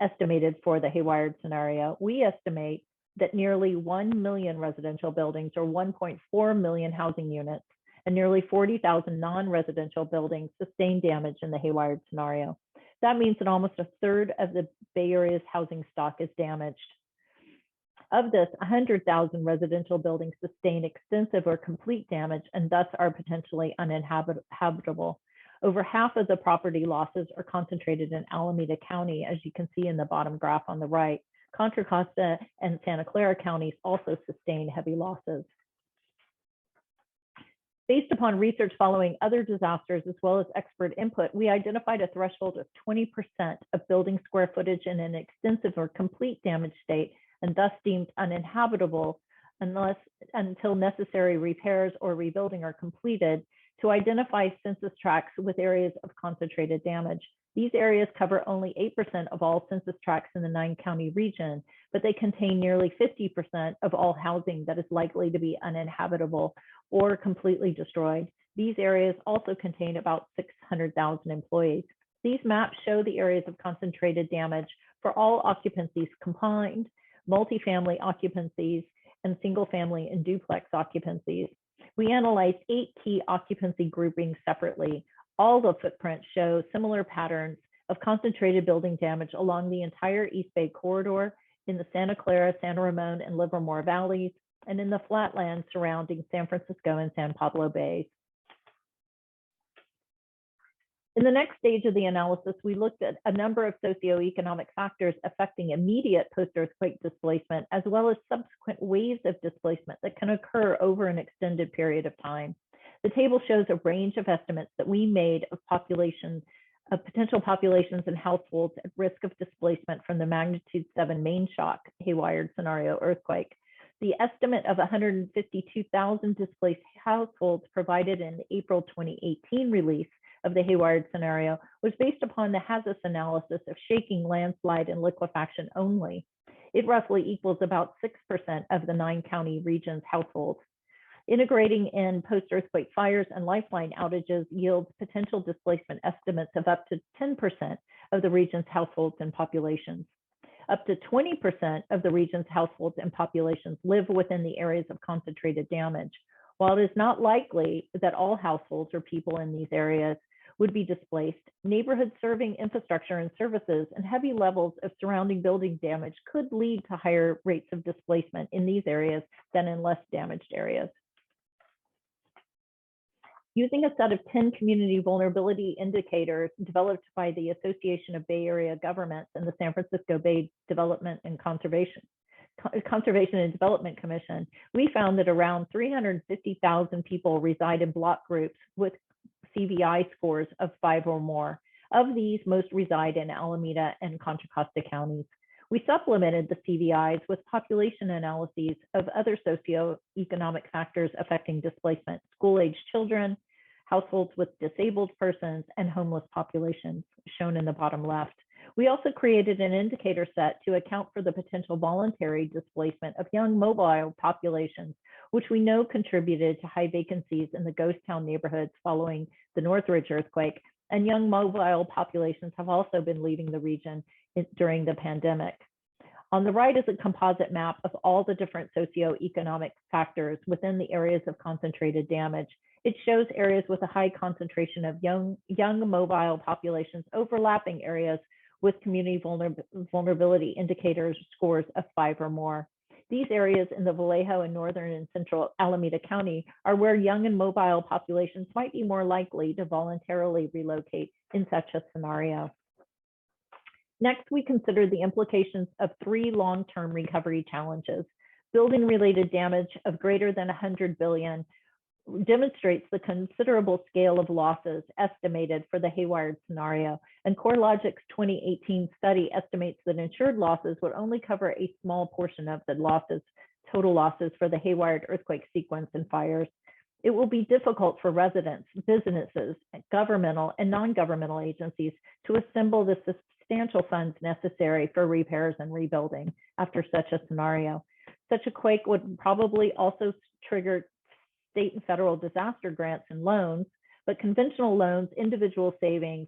estimated for the Haywired scenario, we estimate that nearly 1 million residential buildings, or 1.4 million housing units, and nearly 40,000 non-residential buildings sustained damage in the Haywired scenario. That means that almost a third of the Bay Area's housing stock is damaged. Of this, 100,000 residential buildings sustain extensive or complete damage and thus are potentially uninhabitable. Over half of the property losses are concentrated in Alameda County, as you can see in the bottom graph on the right. Contra Costa and Santa Clara counties also sustain heavy losses. Based upon research following other disasters, as well as expert input, we identified a threshold of 20% of building square footage in an extensive or complete damage state, and thus deemed uninhabitable until necessary repairs or rebuilding are completed, to identify census tracts with areas of concentrated damage. These areas cover only 8% of all census tracts in the 9-county region, but they contain nearly 50% of all housing that is likely to be uninhabitable or completely destroyed. These areas also contain about 600,000 employees. These maps show the areas of concentrated damage for all occupancies combined, multifamily occupancies, and single family and duplex occupancies. We analyzed 8 key occupancy groupings separately. All the footprints show similar patterns of concentrated building damage along the entire East Bay corridor, in the Santa Clara, Santa Ramon, and Livermore valleys, and in the flatlands surrounding San Francisco and San Pablo Bays. In the next stage of the analysis, we looked at a number of socioeconomic factors affecting immediate post-earthquake displacement, as well as subsequent waves of displacement that can occur over an extended period of time. The table shows a range of estimates that we made of potential populations and households at risk of displacement from the magnitude 7 main shock Haywired scenario earthquake. The estimate of 152,000 displaced households provided in the April 2018 release of the Haywired scenario was based upon the HAZUS analysis of shaking, landslide, and liquefaction only. It roughly equals about 6% of the 9-county region's households. Integrating in post-earthquake fires and lifeline outages yields potential displacement estimates of up to 10% of the region's households and populations. Up to 20% of the region's households and populations live within the areas of concentrated damage. While it is not likely that all households or people in these areas would be displaced, neighborhoods serving infrastructure and services and heavy levels of surrounding building damage could lead to higher rates of displacement in these areas than in less damaged areas. Using a set of 10 community vulnerability indicators developed by the Association of Bay Area Governments and the San Francisco Bay Development and Conservation and Development Commission, we found that around 350,000 people reside in block groups with CVI scores of 5 or more. Of these, most reside in Alameda and Contra Costa counties. We supplemented the CVIs with population analyses of other socioeconomic factors affecting displacement: school-aged children, households with disabled persons, and homeless populations, shown in the bottom left. We also created an indicator set to account for the potential voluntary displacement of young mobile populations, which we know contributed to high vacancies in the ghost town neighborhoods following the Northridge earthquake. And young mobile populations have also been leaving the region during the pandemic. On the right is a composite map of all the different socioeconomic factors within the areas of concentrated damage. It shows areas with a high concentration of young mobile populations overlapping areas with community vulnerability indicators scores of 5 or more. These areas in the Vallejo and northern and central Alameda County are where young and mobile populations might be more likely to voluntarily relocate in such a scenario. Next, we considered the implications of 3 long-term recovery challenges. Building-related damage of greater than 100 billion demonstrates the considerable scale of losses estimated for the Haywired scenario, and CoreLogic's 2018 study estimates that insured losses would only cover a small portion of the total losses for the Haywired earthquake sequence and fires. It will be difficult for residents, businesses, governmental and non-governmental agencies to assemble the substantial funds necessary for repairs and rebuilding after such a scenario. Such a quake would probably also trigger state and federal disaster grants and loans, but conventional loans, individual savings,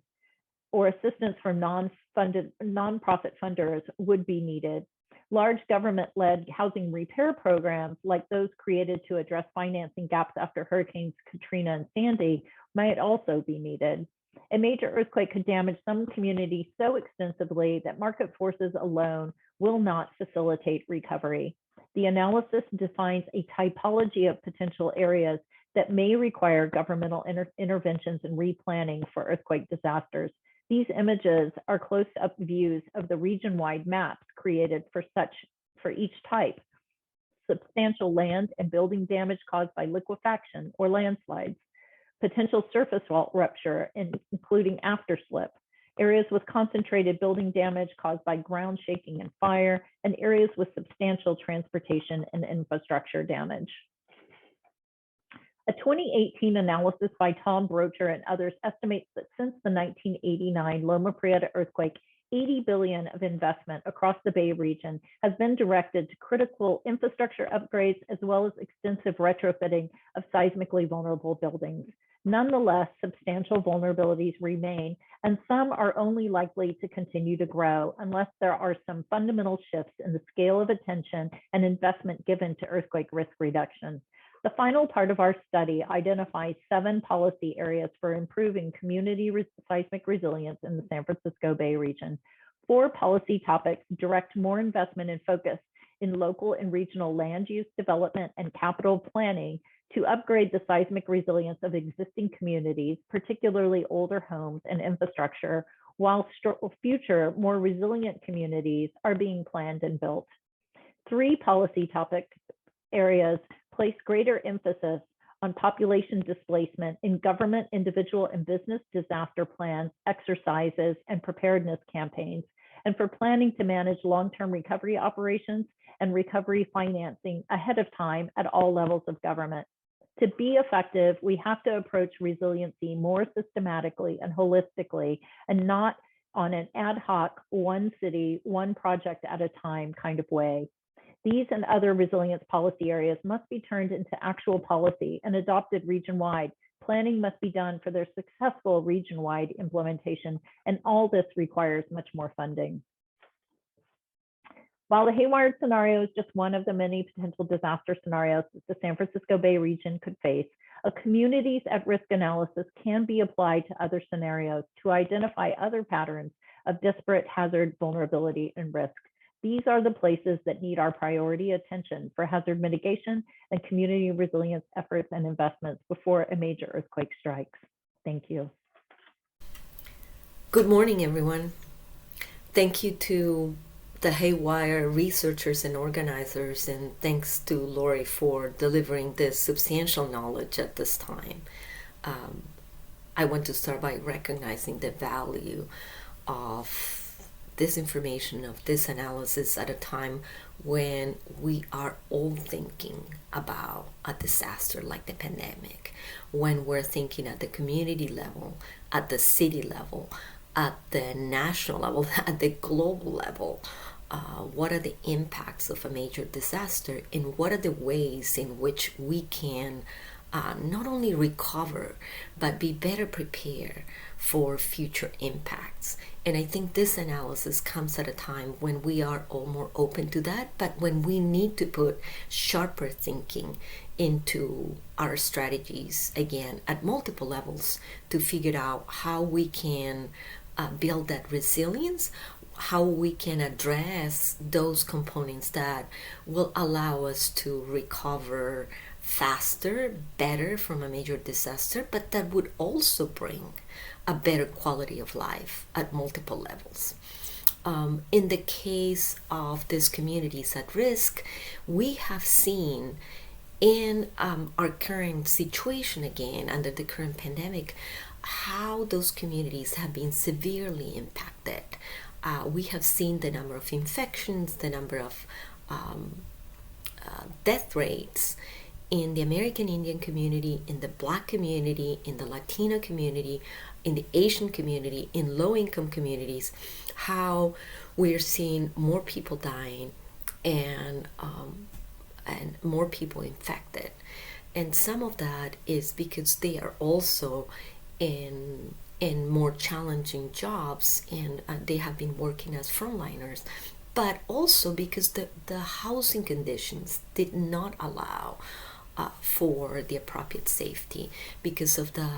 or assistance from nonprofit funders would be needed. Large government-led housing repair programs like those created to address financing gaps after Hurricanes Katrina and Sandy might also be needed. A major earthquake could damage some communities so extensively that market forces alone will not facilitate recovery. The analysis defines a typology of potential areas that may require governmental interventions and replanning for earthquake disasters. These images are close-up views of the region-wide maps created for each type: substantial land and building damage caused by liquefaction or landslides, potential surface fault rupture, including afterslip, areas with concentrated building damage caused by ground shaking and fire, and areas with substantial transportation and infrastructure damage. A 2018 analysis by Tom Brocher and others estimates that since the 1989 Loma Prieta earthquake, 80 billion of investment across the Bay region has been directed to critical infrastructure upgrades as well as extensive retrofitting of seismically vulnerable buildings. Nonetheless, substantial vulnerabilities remain, and some are only likely to continue to grow unless there are some fundamental shifts in the scale of attention and investment given to earthquake risk reduction. The final part of our study identifies 7 policy areas for improving community seismic resilience in the San Francisco Bay region. 4 policy topics direct more investment and focus in local and regional land use development and capital planning to upgrade the seismic resilience of existing communities, particularly older homes and infrastructure, while future, more resilient communities are being planned and built. 3 policy topic areas place greater emphasis on population displacement in government, individual, and business disaster plans, exercises, and preparedness campaigns, and for planning to manage long-term recovery operations and recovery financing ahead of time at all levels of government. To be effective, we have to approach resiliency more systematically and holistically, and not on an ad hoc, one city, one project at a time kind of way. These and other resilience policy areas must be turned into actual policy and adopted region-wide. Planning must be done for their successful region-wide implementation, and all this requires much more funding. While the Haywired scenario is just one of the many potential disaster scenarios that the San Francisco Bay region could face, a communities at risk analysis can be applied to other scenarios to identify other patterns of disparate hazard, vulnerability, and risk. These are the places that need our priority attention for hazard mitigation and community resilience efforts and investments before a major earthquake strikes. Thank you. Good morning, everyone. Thank you to the Haywire researchers and organizers, and thanks to Laurie for delivering this substantial knowledge at this time. I want to start by recognizing the value of this information, of this analysis at a time when we are all thinking about a disaster like the pandemic, when we're thinking at the community level, at the city level, at the national level, at the global level. What are the impacts of a major disaster, and what are the ways in which we can not only recover, but be better prepared for future impacts. And I think this analysis comes at a time when we are all more open to that, but when we need to put sharper thinking into our strategies, again, at multiple levels, to figure out how we can build that resilience, how we can address those components that will allow us to recover faster, better from a major disaster, but that would also bring a better quality of life at multiple levels. In the case of these communities at risk, we have seen in our current situation, again, under the current pandemic, how those communities have been severely impacted. We have seen the number of infections, the number of death rates in the American Indian community, in the Black community, in the Latino community, in the Asian community, in low-income communities, how we're seeing more people dying and more people infected. And some of that is because they are also in more challenging jobs, and they have been working as frontliners, but also because the housing conditions did not allow for the appropriate safety, because of the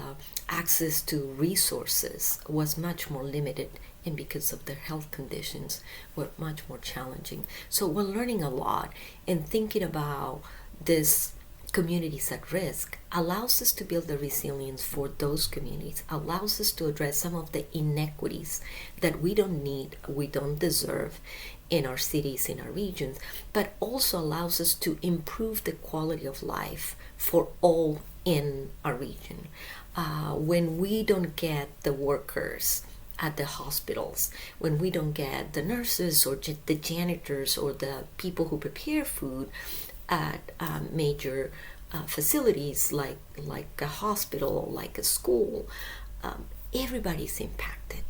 access to resources was much more limited, and because of their health conditions were much more challenging. So we're learning a lot, and thinking about this communities at risk allows us to build the resilience for those communities, allows us to address some of the inequities that we don't need, we don't deserve in our cities, in our regions, but also allows us to improve the quality of life for all in our region. When we don't get the workers at the hospitals, when we don't get the nurses or the janitors or the people who prepare food at major facilities like a hospital, like a school, everybody's impacted.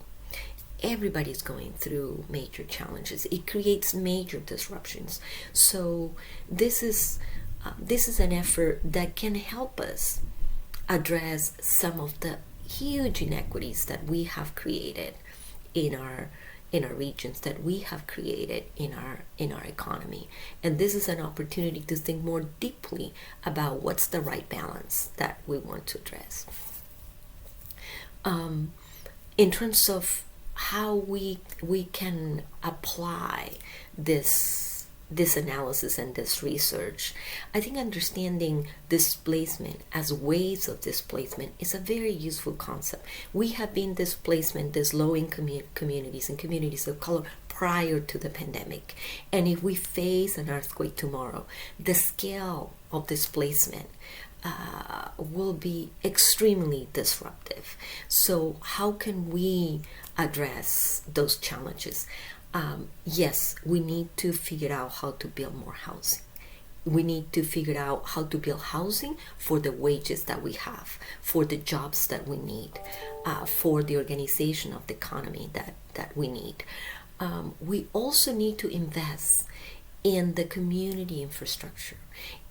Everybody's going through major challenges. It creates major disruptions. So this is an effort that can help us address some of the huge inequities that we have created in our regions, that we have created in our economy. And this is an opportunity to think more deeply about what's the right balance that we want to address. In terms of how we can apply this this analysis and this research, I think understanding displacement as waves of displacement is a very useful concept. We have been displacement, these low-income communities and communities of color prior to the pandemic. And if we face an earthquake tomorrow, the scale of displacement will be extremely disruptive. So how can we address those challenges? Yes, we need to figure out how to build more housing. We need to figure out how to build housing for the wages that we have, for the jobs that we need, for the organization of the economy that we need. We also need to invest in the community infrastructure,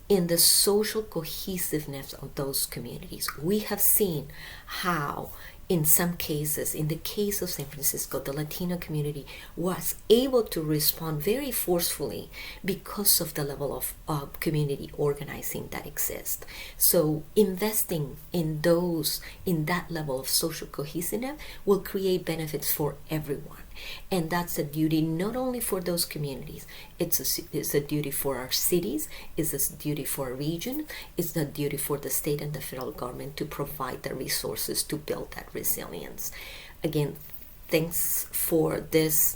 in the social cohesiveness of those communities. We have seen how, in some cases, in the case of San Francisco, the Latino community was able to respond very forcefully because of the level of community organizing that exists. So investing in that level of social cohesiveness will create benefits for everyone. And that's a duty not only for those communities, it's a duty for our cities, it's a duty for our region, it's a duty for the state and the federal government to provide the resources to build that resilience. Again, thanks for this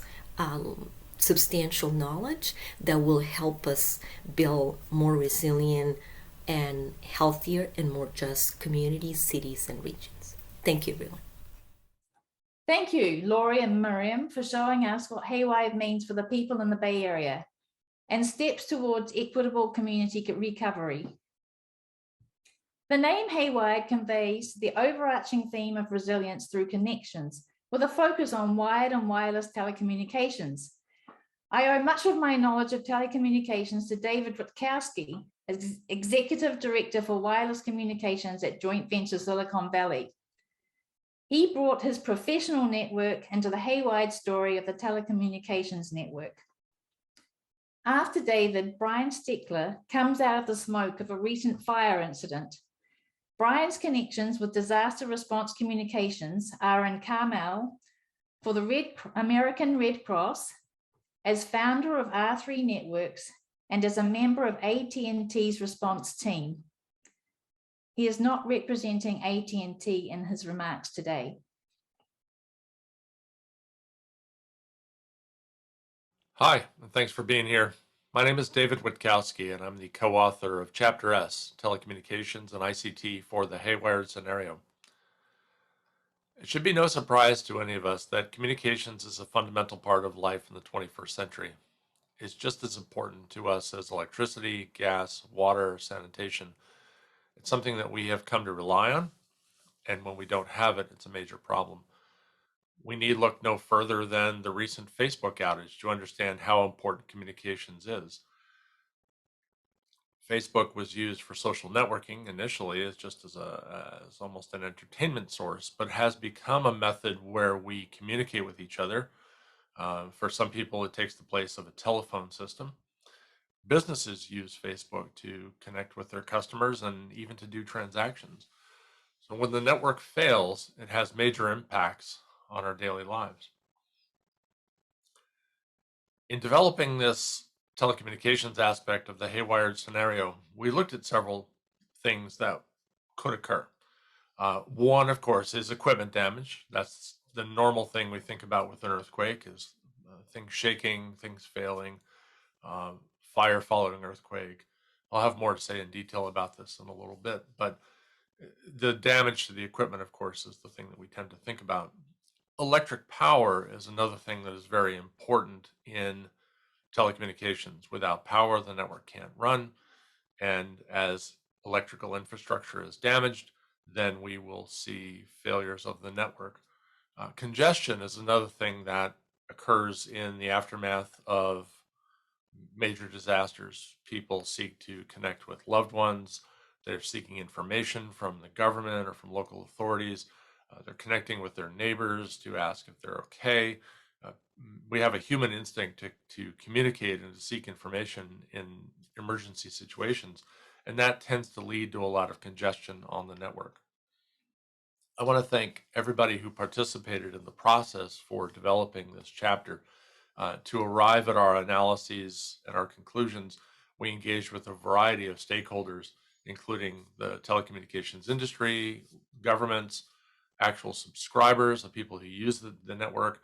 substantial knowledge that will help us build more resilient and healthier and more just communities, cities, and regions. Thank you, everyone. Thank you, Laurie and Miriam, for showing us what Haywired means for the people in the Bay Area and steps towards equitable community recovery. The name Haywired conveys the overarching theme of resilience through connections, with a focus on wired and wireless telecommunications. I owe much of my knowledge of telecommunications to David Witkowski, as Executive Director for Wireless Communications at Joint Venture Silicon Valley. He brought his professional network into the Haywired story of the telecommunications network. After David, Brian Shakeler comes out of the smoke of a recent fire incident. Brian's connections with disaster response communications are in Carmel for the American Red Cross, as founder of R3 Networks, and as a member of AT&T's response team. He is not representing AT&T in his remarks today. Hi, and thanks for being here. My name is David Witkowski, and I'm the co-author of Chapter S, Telecommunications and ICT for the Haywired Scenario. It should be no surprise to any of us that communications is a fundamental part of life in the 21st century. It's just as important to us as electricity, gas, water, sanitation. It's something that we have come to rely on, and when we don't have it, it's a major problem. We need look no further than the recent Facebook outage to understand how important communications is. Facebook was used for social networking initially as just as almost an entertainment source, but has become a method where we communicate with each other. For some people, it takes the place of a telephone system. Businesses use Facebook to connect with their customers and even to do transactions. So when the network fails, it has major impacts on our daily lives. In developing this telecommunications aspect of the Haywired scenario, we looked at several things that could occur. One, of course, is equipment damage. That's the normal thing we think about with an earthquake, is things shaking, things failing, fire following an earthquake. I'll have more to say in detail about this in a little bit, but the damage to the equipment, of course, is the thing that we tend to think about. Electric power is another thing that is very important in telecommunications. Without power, the network can't run, and as electrical infrastructure is damaged, then we will see failures of the network. Congestion is another thing that occurs in the aftermath of major disasters. People seek to connect with loved ones. They're seeking information from the government or from local authorities. They're connecting with their neighbors to ask if they're okay. We have a human instinct to communicate and to seek information in emergency situations, and that tends to lead to a lot of congestion on the network. I want to thank everybody who participated in the process for developing this chapter. To arrive at our analyses and our conclusions, we engaged with a variety of stakeholders, including the telecommunications industry, governments, actual subscribers, the people who use the network,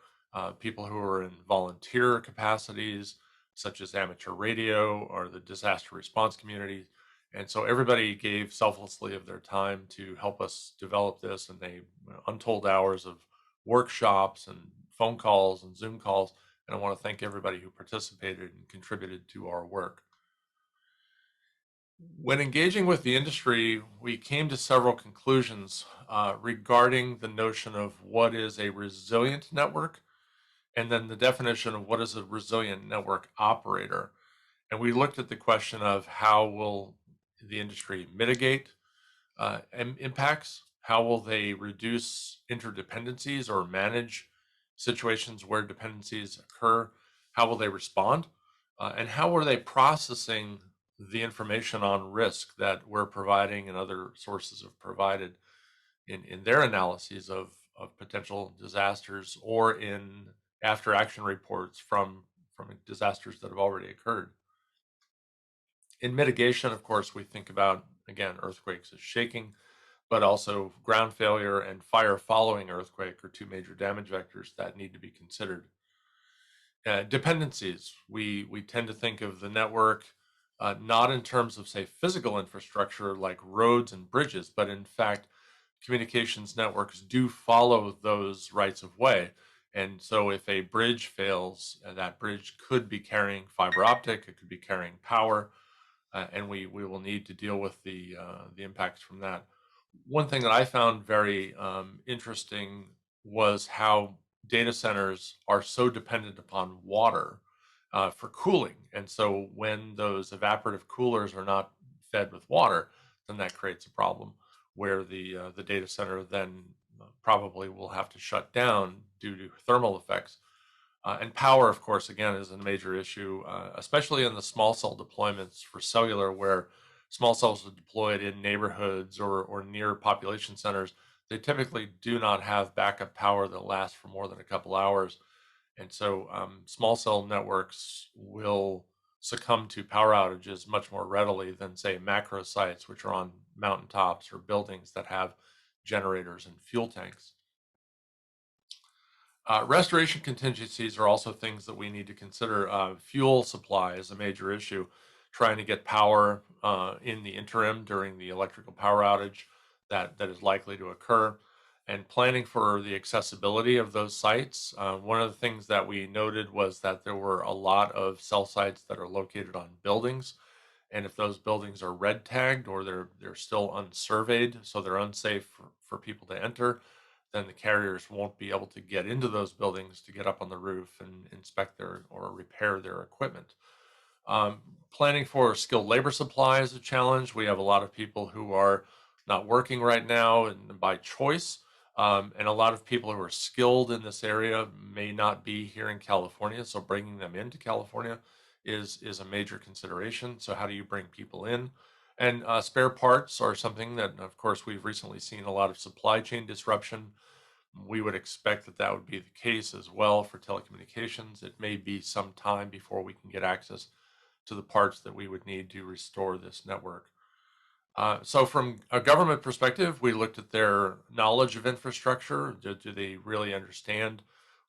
people who are in volunteer capacities, such as amateur radio or the disaster response community. And so everybody gave selflessly of their time to help us develop this, and they untold hours of workshops and phone calls and Zoom calls. And I want to thank everybody who participated and contributed to our work. When engaging with the industry, we came to several conclusions regarding the notion of what is a resilient network, and then the definition of what is a resilient network operator. And we looked at the question of how will the industry mitigate impacts, how will they reduce interdependencies or manage situations where dependencies occur, how will they respond, and how are they processing the information on risk that we're providing and other sources have provided in their analyses of potential disasters or in after action reports from disasters that have already occurred. In mitigation, of course, we think about, again, earthquakes as shaking, but also ground failure and fire following earthquake are two major damage vectors that need to be considered. Dependencies, we tend to think of the network not in terms of, say, physical infrastructure like roads and bridges, but in fact, communications networks do follow those rights of way. And so if a bridge fails, that bridge could be carrying fiber optic, it could be carrying power, and we will need to deal with the impacts from that. One thing that I found very interesting was how data centers are so dependent upon water for cooling. And so when those evaporative coolers are not fed with water, then that creates a problem where the data center then probably will have to shut down due to thermal effects. And power, of course, again, is a major issue, especially in the small cell deployments for cellular, where small cells are deployed in neighborhoods or near population centers. They typically do not have backup power that lasts for more than a couple hours. And so small cell networks will succumb to power outages much more readily than, say, macro sites, which are on mountaintops or buildings that have generators and fuel tanks. Restoration contingencies are also things that we need to consider. Fuel supply is a major issue. Trying to get power in the interim during the electrical power outage that is likely to occur, and planning for the accessibility of those sites. One of the things that we noted was that there were a lot of cell sites that are located on buildings, and if those buildings are red tagged or they're still unsurveyed, so they're unsafe for people to enter, then the carriers won't be able to get into those buildings to get up on the roof and inspect or repair their equipment. Planning for skilled labor supply is a challenge. We have a lot of people who are not working right now and by choice, and a lot of people who are skilled in this area may not be here in California, so bringing them into California is a major consideration. So how do you bring people in? And spare parts are something that, of course, we've recently seen a lot of supply chain disruption. We would expect that that would be the case as well for telecommunications. It may be some time before we can get access to the parts that we would need to restore this network. So from a government perspective, we looked at their knowledge of infrastructure. Do they really understand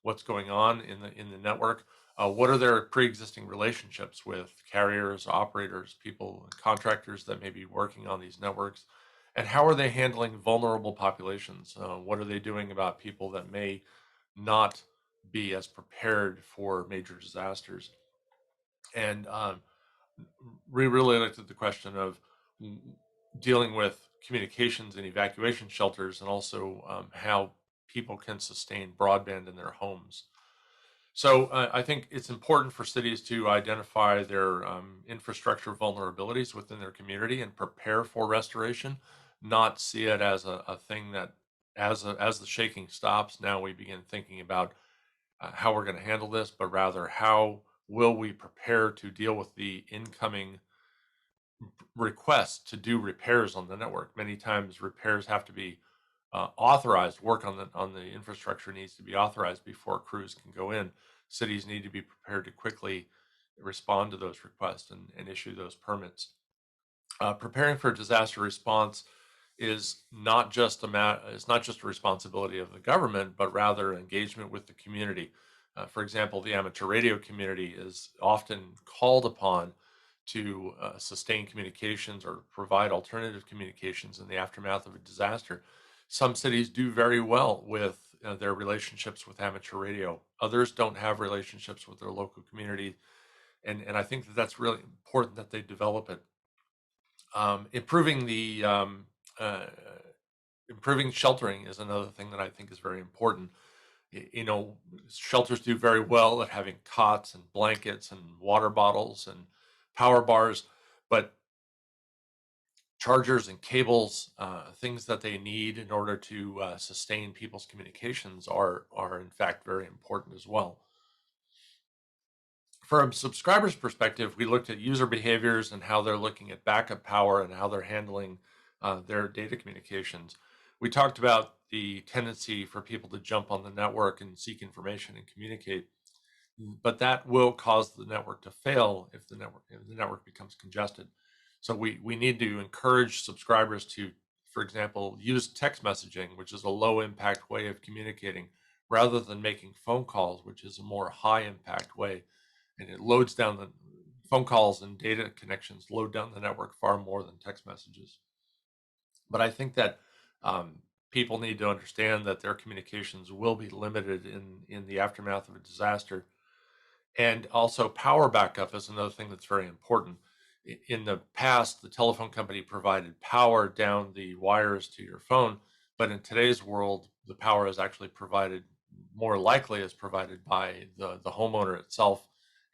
what's going on in the network? What are their pre-existing relationships with carriers, operators, people, contractors that may be working on these networks? And how are they handling vulnerable populations? What are they doing about people that may not be as prepared for major disasters? And we really looked at the question of dealing with communications and evacuation shelters, and also how people can sustain broadband in their homes. So I think it's important for cities to identify their infrastructure vulnerabilities within their community and prepare for restoration, not see it as a thing that as the shaking stops, now we begin thinking about how we're going to handle this, but rather how will we prepare to deal with the incoming requests to do repairs on the network. Many times repairs have to be authorized. Work on the infrastructure needs to be authorized before crews can go in. cities need to be prepared to quickly respond to those requests and issue those permits. Preparing for disaster response is not just a responsibility of the government, but rather engagement with the community. For example, the amateur radio community is often called upon to sustain communications or provide alternative communications in the aftermath of a disaster. Some cities do very well with their relationships with amateur radio. Others don't have relationships with their local community. And I think that that's really important that they develop it. Improving sheltering is another thing that I think is very important. You know, shelters do very well at having cots and blankets and water bottles and power bars, but chargers and cables, things that they need in order to sustain people's communications are in fact very important as well. From a subscriber's perspective, we looked at user behaviors and how they're looking at backup power and how they're handling their data communications. We talked about the tendency for people to jump on the network and seek information and communicate, but that will cause the network to fail if the network becomes congested. So we need to encourage subscribers to, for example, use text messaging, which is a low impact way of communicating, rather than making phone calls, which is a more high impact way. And it loads down the phone calls and data connections load down the network far more than text messages. But I think that people need to understand that their communications will be limited in the aftermath of a disaster. And also power backup is another thing that's very important. In the past, the telephone company provided power down the wires to your phone, but in today's world, the power is actually provided, more likely is provided by the homeowner itself.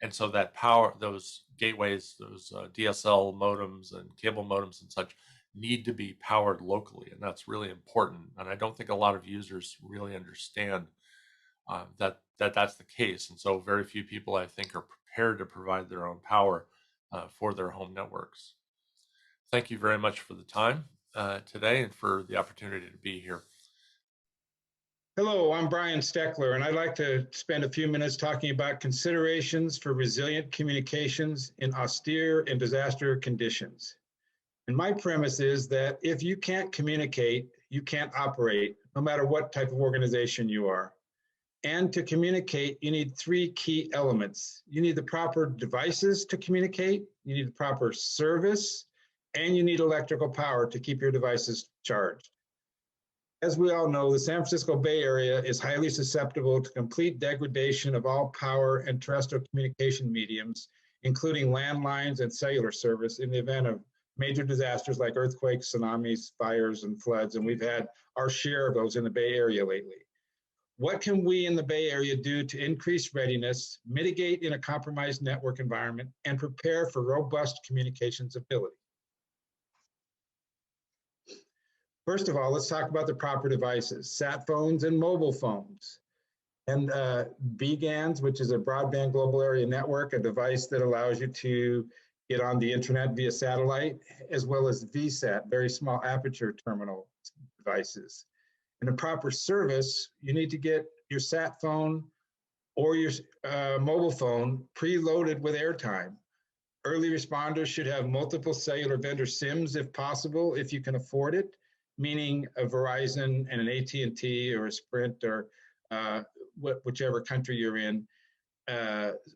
And so that power, those gateways, those DSL modems and cable modems and such need to be powered locally. And that's really important. And I don't think a lot of users really understand that's the case. And so very few people, I think, are prepared to provide their own power for their home networks. Thank you very much for the time today and for the opportunity to be here. Hello, I'm Brian Steckler, and I'd like to spend a few minutes talking about considerations for resilient communications in austere and disaster conditions. And my premise is that if you can't communicate, you can't operate, no matter what type of organization you are. And to communicate, you need three key elements. You need the proper devices to communicate, you need the proper service, and you need electrical power to keep your devices charged. As we all know, the San Francisco Bay Area is highly susceptible to complete degradation of all power and terrestrial communication mediums, including landlines and cellular service in the event of major disasters like earthquakes, tsunamis, fires, and floods. And we've had our share of those in the Bay Area lately. What can we in the Bay Area do to increase readiness, mitigate in a compromised network environment, and prepare for robust communications ability? First of all, let's talk about the proper devices, sat phones and mobile phones. And BGANs, which is a broadband global area network, a device that allows you to get on the internet via satellite, as well as VSAT, very small aperture terminal devices. In a proper service, you need to get your sat phone or your mobile phone preloaded with airtime. Early responders should have multiple cellular vendor SIMs if possible, if you can afford it, meaning a Verizon and an AT&T or a Sprint or whichever country you're in,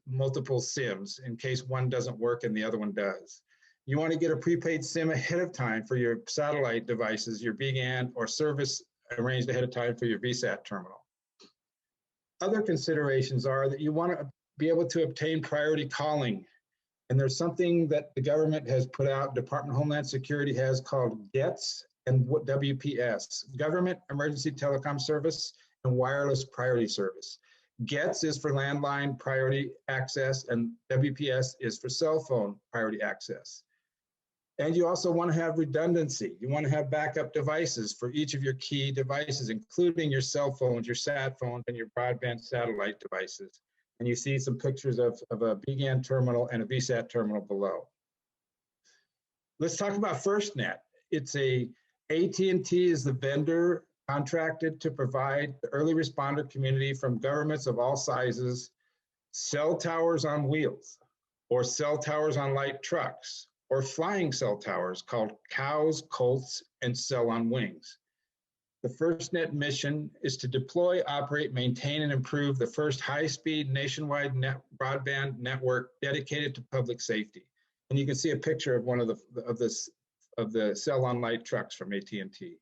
multiple SIMs in case one doesn't work and the other one does. You want to get a prepaid SIM ahead of time for your satellite devices, your BGAN, or service arranged ahead of time for your VSAT terminal. Other considerations are that you want to be able to obtain priority calling. And there's something that the government has put out, Department of Homeland Security has called GETS and WPS, Government Emergency Telecom Service and Wireless Priority Service. GETS is for landline priority access and WPS is for cell phone priority access. And you also want to have redundancy. You want to have backup devices for each of your key devices, including your cell phones, your sat phones, and your broadband satellite devices. And you see some pictures of a BGAN terminal and a VSAT terminal below. Let's talk about FirstNet. It's AT&T is the vendor contracted to provide the early responder community from governments of all sizes cell towers on wheels, or cell towers on light trucks, or flying cell towers called cows, colts, and cell on wings. The FirstNet mission is to deploy, operate, maintain, and improve the first high-speed nationwide broadband network dedicated to public safety. And you can see a picture of one of the cell on light trucks from AT&T.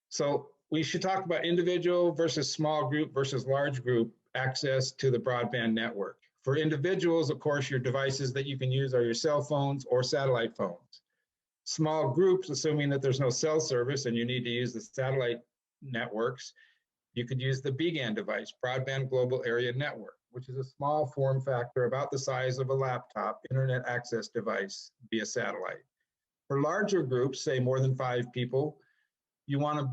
So we should talk about individual versus small group versus large group access to the broadband network. For individuals, of course, your devices that you can use are your cell phones or satellite phones. Small groups, assuming that there's no cell service and you need to use the satellite networks, you could use the BGAN device, Broadband Global Area Network, which is a small form factor about the size of a laptop internet access device via satellite. For larger groups, say more than 5 people, you want to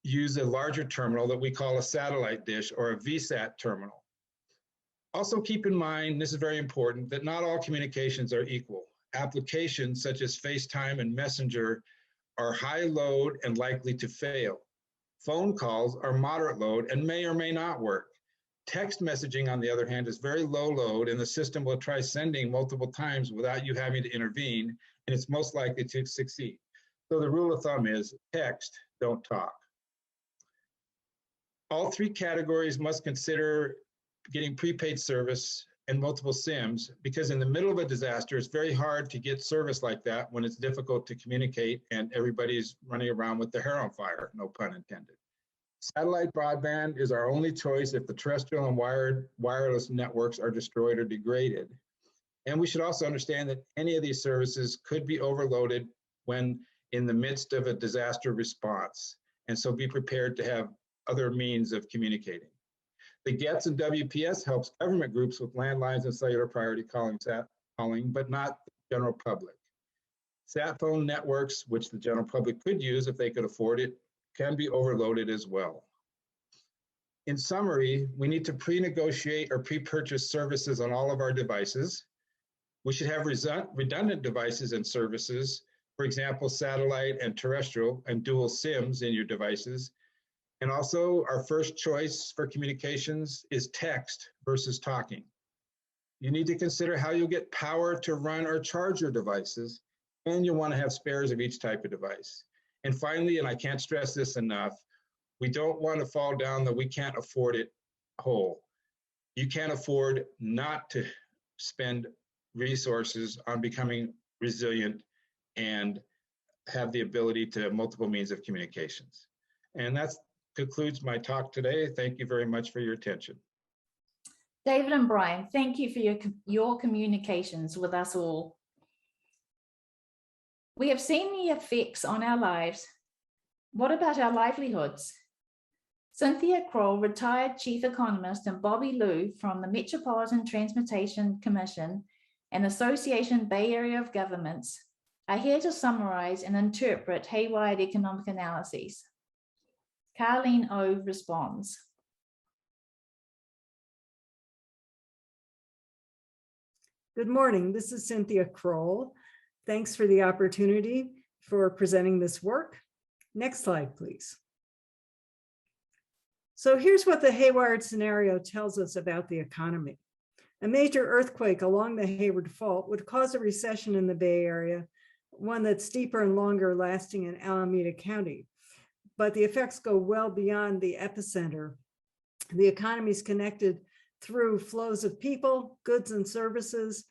use a larger terminal that we call a satellite dish or a VSAT terminal. Also keep in mind, this is very important, that not all communications are equal. Applications such as FaceTime and Messenger are high load and likely to fail. Phone calls are moderate load and may or may not work. Text messaging, on the other hand, is very low load, and the system will try sending multiple times without you having to intervene, and it's most likely to succeed. So the rule of thumb is text, don't talk. All 3 categories must consider getting prepaid service and multiple SIMs, because in the middle of a disaster, it's very hard to get service like that when it's difficult to communicate and everybody's running around with their hair on fire, no pun intended. Satellite broadband is our only choice if the terrestrial and wireless networks are destroyed or degraded. And we should also understand that any of these services could be overloaded when in the midst of a disaster response. And so be prepared to have other means of communicating. The GETS and WPS helps government groups with landlines and cellular priority calling, but not the general public. Sat phone networks, which the general public could use if they could afford it, can be overloaded as well. In summary, we need to pre-negotiate or pre-purchase services on all of our devices. We should have redundant devices and services, for example, satellite and terrestrial and dual SIMs in your devices. And also, our first choice for communications is text versus talking. You need to consider how you'll get power to run or charge your devices, and you'll want to have spares of each type of device. And finally, and I can't stress this enough, we don't want to fall down that we can't afford it whole. You can't afford not to spend resources on becoming resilient and have the ability to have multiple means of communications. And that concludes my talk today. Thank you very much for your attention. David and Brian, thank you for your communications with us all. We have seen the effects on our lives. What about our livelihoods? Cynthia Kroll, retired chief economist, and Bobby Liu from the Metropolitan Transportation Commission and Association Bay Area of Governments are here to summarize and interpret Haywired economic analyses. Carleen O responds. Good morning, this is Cynthia Kroll. Thanks for the opportunity for presenting this work. Next slide, please. So here's what the Haywired scenario tells us about the economy. A major earthquake along the Hayward Fault would cause a recession in the Bay Area, one that's deeper and longer lasting in Alameda County. But the effects go well beyond the epicenter. The economy is connected through flows of people, goods, and services,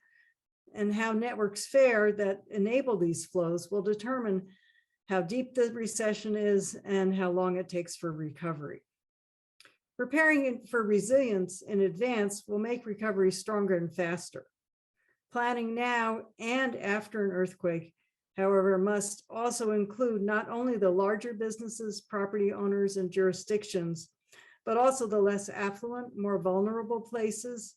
and how networks fare that enable these flows will determine how deep the recession is and how long it takes for recovery. Preparing for resilience in advance will make recovery stronger and faster. Planning now and after an earthquake, however, must also include not only the larger businesses, property owners, and jurisdictions, but also the less affluent, more vulnerable places,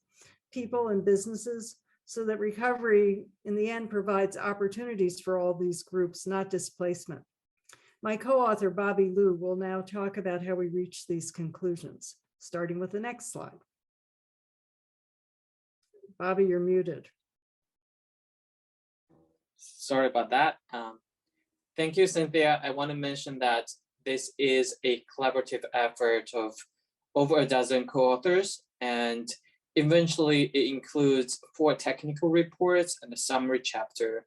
people, and businesses, so that recovery in the end provides opportunities for all these groups, not displacement. My co-author, Bobby Liu, will now talk about how we reach these conclusions, starting with the next slide. Bobby, you're muted. Sorry about that. Thank you, Cynthia. I want to mention that this is a collaborative effort of over a dozen co-authors, and Eventually, it includes 4 technical reports and a summary chapter.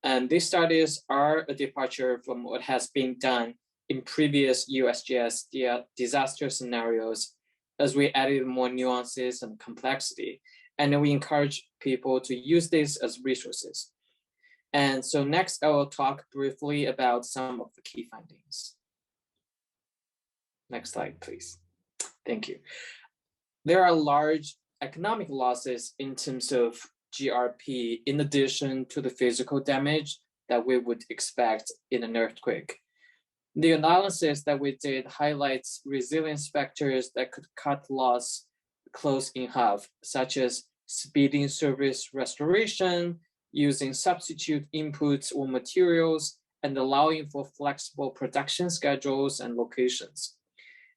And these studies are a departure from what has been done in previous USGS disaster scenarios, as we added more nuances and complexity. And then we encourage people to use this as resources. And so next, I will talk briefly about some of the key findings. Next slide, please. Thank you. There are large economic losses in terms of GRP, in addition to the physical damage that we would expect in an earthquake. The analysis that we did highlights resilience factors that could cut loss close in half, such as speeding service restoration, using substitute inputs or materials, and allowing for flexible production schedules and locations.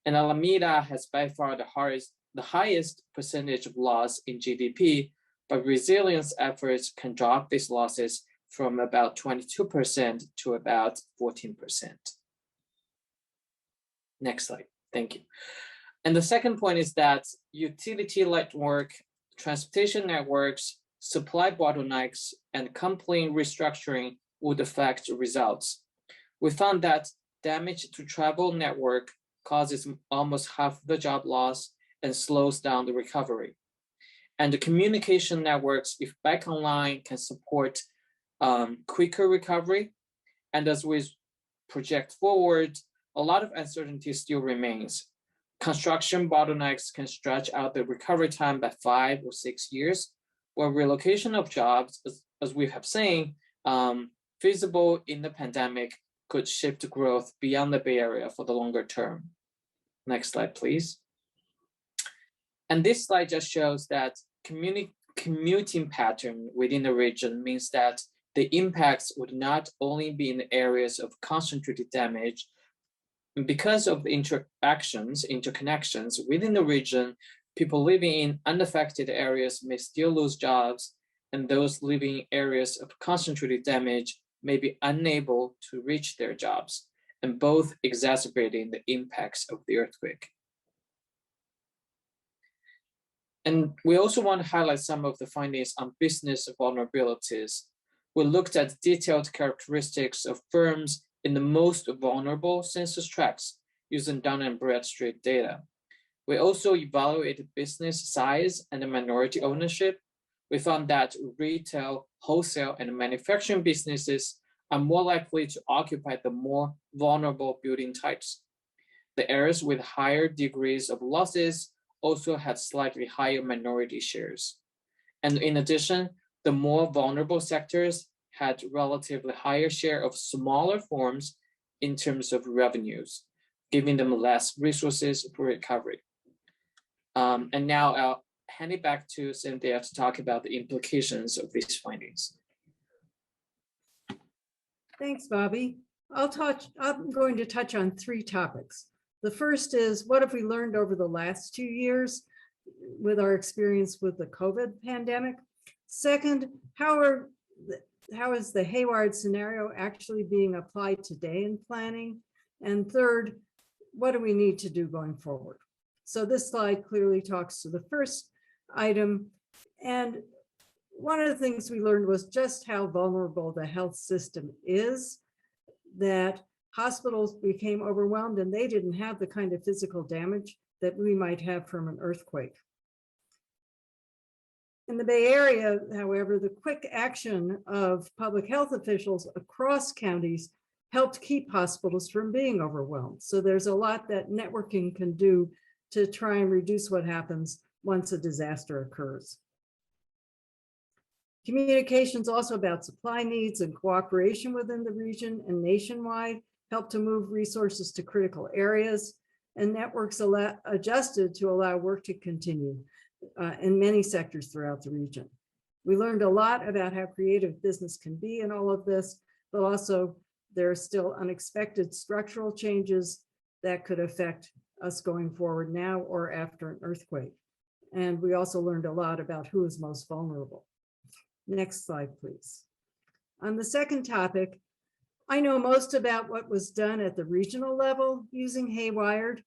And Alameda has by far the highest percentage of loss in GDP, but resilience efforts can drop these losses from about 22% to about 14%. Next slide, thank you. And the second point is that utility network, transportation networks, supply bottlenecks, and complaint restructuring would affect results. We found that damage to travel network causes almost half the job loss and slows down the recovery. And the communication networks, if back online, can support quicker recovery. And as we project forward, a lot of uncertainty still remains. Construction bottlenecks can stretch out the recovery time by 5 or 6 years, while relocation of jobs, as we have seen, feasible in the pandemic, could shift growth beyond the Bay Area for the longer term. Next slide, please. And this slide just shows that commuting pattern within the region means that the impacts would not only be in the areas of concentrated damage. Because of the interconnections within the region, people living in unaffected areas may still lose jobs, and those living in areas of concentrated damage may be unable to reach their jobs, and both exacerbating the impacts of the earthquake. And we also want to highlight some of the findings on business vulnerabilities. We looked at detailed characteristics of firms in the most vulnerable census tracts using Dun & Bradstreet data. We also evaluated business size and minority ownership. We found that retail, wholesale, and manufacturing businesses are more likely to occupy the more vulnerable building types. The areas with higher degrees of losses also had slightly higher minority shares. And in addition, the more vulnerable sectors had relatively higher share of smaller firms in terms of revenues, giving them less resources for recovery. And now I'll hand it back to Cynthia to talk about the implications of these findings. Thanks, Bobby. I'm going to touch on 3 topics. The first is, what have we learned over the last 2 years with our experience with the COVID pandemic? Second, how is the Haywired scenario actually being applied today in planning? And third, what do we need to do going forward? So this slide clearly talks to the first item. And one of the things we learned was just how vulnerable the health system is, that hospitals became overwhelmed and they didn't have the kind of physical damage that we might have from an earthquake. In the Bay Area, however, the quick action of public health officials across counties helped keep hospitals from being overwhelmed. So there's a lot that networking can do to try and reduce what happens once a disaster occurs. Communications also about supply needs and cooperation within the region and nationwide help to move resources to critical areas, and networks adjusted to allow work to continue in many sectors throughout the region. We learned a lot about how creative business can be in all of this, but also there are still unexpected structural changes that could affect us going forward now or after an earthquake. And we also learned a lot about who is most vulnerable. Next slide, please. On the second topic, I know most about what was done at the regional level using Haywired,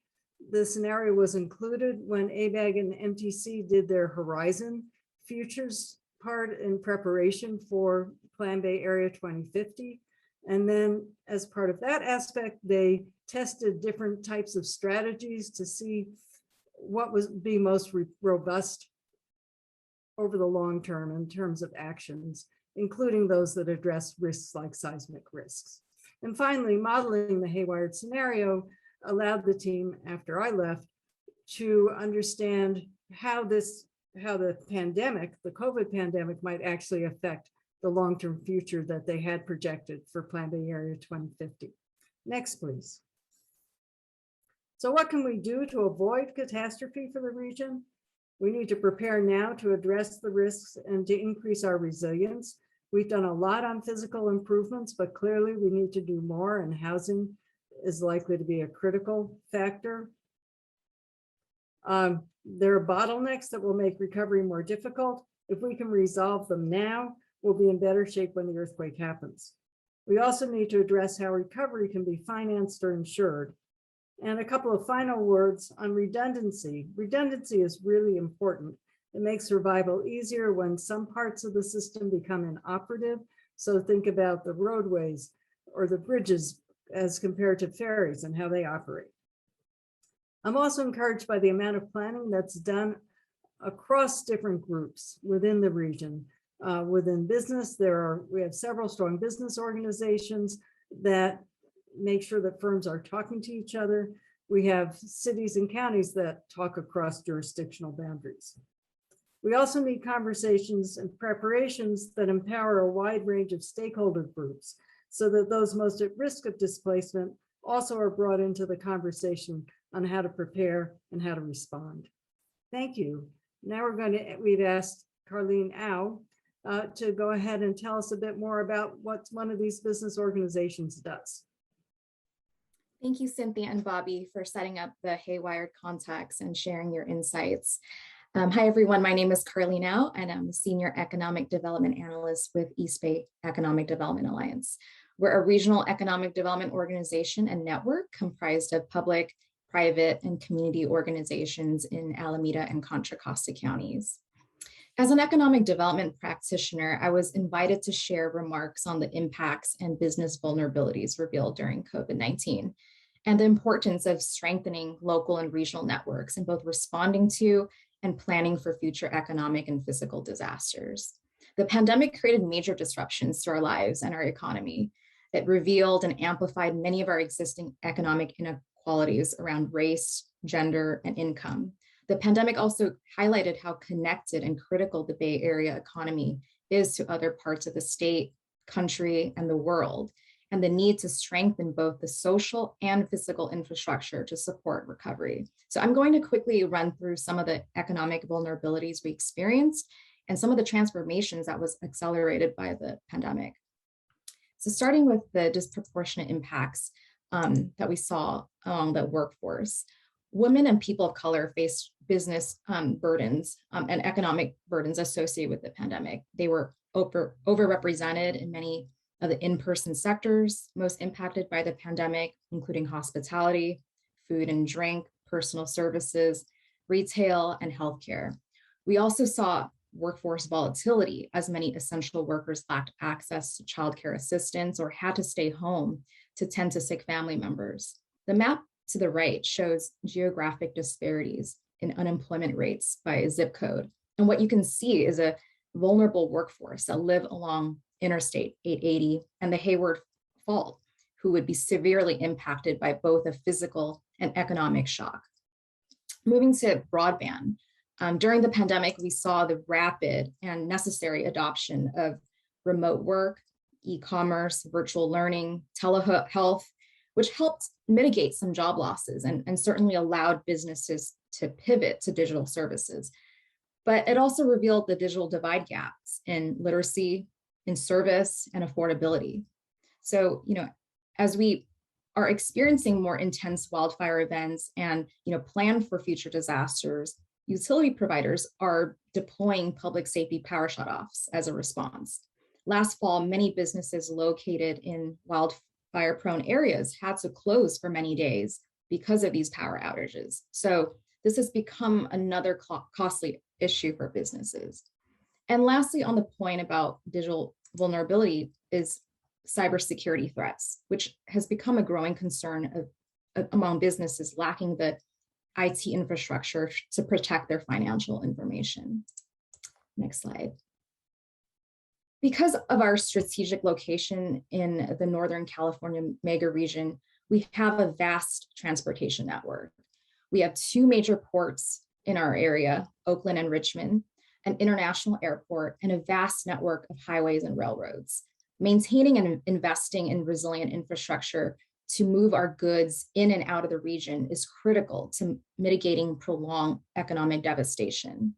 The scenario was included when ABAG and MTC did their Horizon Futures part in preparation for Plan Bay Area 2050. And then as part of that aspect, they tested different types of strategies to see what would be most robust over the long term in terms of actions, including those that address risks like seismic risks. And finally, modeling the Haywired scenario allowed the team, after I left, to understand how the pandemic, the COVID pandemic, might actually affect the long-term future that they had projected for Plan Bay Area 2050. Next, please. So what can we do to avoid catastrophe for the region? We need to prepare now to address the risks and to increase our resilience. We've done a lot on physical improvements, but clearly we need to do more, and housing is likely to be a critical factor. There are bottlenecks that will make recovery more difficult. If we can resolve them now, we'll be in better shape when the earthquake happens. We also need to address how recovery can be financed or insured. And a couple of final words on redundancy. Redundancy is really important. It makes survival easier when some parts of the system become inoperative. So think about the roadways or the bridges as compared to ferries and how they operate. I'm also encouraged by the amount of planning that's done across different groups within the region. Within business, we have several strong business organizations that make sure that firms are talking to each other. We have cities and counties that talk across jurisdictional boundaries. We also need conversations and preparations that empower a wide range of stakeholder groups so that those most at risk of displacement also are brought into the conversation on how to prepare and how to respond. Thank you. Now we've asked Carleen Au to go ahead and tell us a bit more about what one of these business organizations does. Thank you, Cynthia and Bobby, for setting up the Haywired contacts and sharing your insights. Hi, everyone. My name is Carleen Au, and I'm a Senior Economic Development Analyst with East Bay Economic Development Alliance. We're a regional economic development organization and network comprised of public, private, and community organizations in Alameda and Contra Costa counties. As an economic development practitioner, I was invited to share remarks on the impacts and business vulnerabilities revealed during COVID-19 and the importance of strengthening local and regional networks in both responding to and planning for future economic and physical disasters. The pandemic created major disruptions to our lives and our economy. It revealed and amplified many of our existing economic inequalities around race, gender, and income. The pandemic also highlighted how connected and critical the Bay Area economy is to other parts of the state, country, and the world, and the need to strengthen both the social and physical infrastructure to support recovery. So I'm going to quickly run through some of the economic vulnerabilities we experienced and some of the transformations that was accelerated by the pandemic. So starting with the disproportionate impacts that we saw along the workforce, women and people of color faced business burdens and economic burdens associated with the pandemic. They were overrepresented in many of the in-person sectors most impacted by the pandemic, including hospitality, food and drink, personal services, retail, and healthcare. We also saw workforce volatility as many essential workers lacked access to childcare assistance or had to stay home to tend to sick family members. The map to the right shows geographic disparities in unemployment rates by zip code. And what you can see is a vulnerable workforce that live along Interstate 880 and the Hayward Fault, who would be severely impacted by both a physical and economic shock. Moving to broadband, during the pandemic, we saw the rapid and necessary adoption of remote work, e-commerce, virtual learning, telehealth, which helped mitigate some job losses and certainly allowed businesses to pivot to digital services. But it also revealed the digital divide gaps in literacy, in service, and affordability. So, as we are experiencing more intense wildfire events and, plan for future disasters, utility providers are deploying public safety power shutoffs as a response. Last fall, many businesses located in wildfire-prone areas had to close for many days because of these power outages. So this has become another costly issue for businesses. And lastly, on the point about digital vulnerability is cybersecurity threats, which has become a growing concern among businesses lacking the IT infrastructure to protect their financial information. Next slide. Because of our strategic location in the Northern California mega region, we have a vast transportation network. We have 2 major ports in our area, Oakland and Richmond, an international airport, and a vast network of highways and railroads. Maintaining and investing in resilient infrastructure to move our goods in and out of the region is critical to mitigating prolonged economic devastation.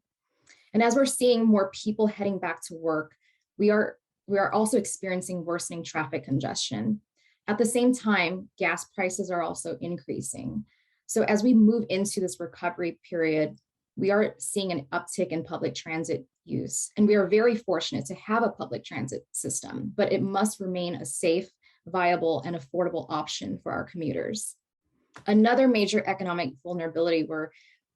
And as we're seeing more people heading back to work, we are also experiencing worsening traffic congestion. At the same time, gas prices are also increasing. So as we move into this recovery period, we are seeing an uptick in public transit use. And we are very fortunate to have a public transit system, but it must remain a safe, viable, and affordable option for our commuters. Another major economic vulnerability we're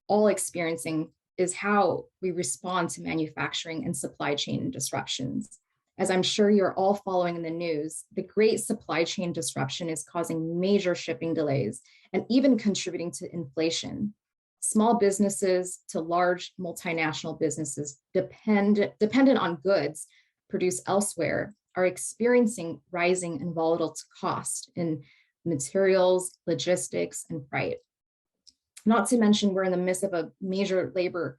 all experiencing is how we respond to manufacturing and supply chain disruptions. As I'm sure you're all following in the news, the great supply chain disruption is causing major shipping delays and even contributing to inflation. Small businesses to large multinational businesses dependent on goods produced elsewhere are experiencing rising and volatile costs in materials, logistics, and freight. Not to mention, we're in the midst of a major labor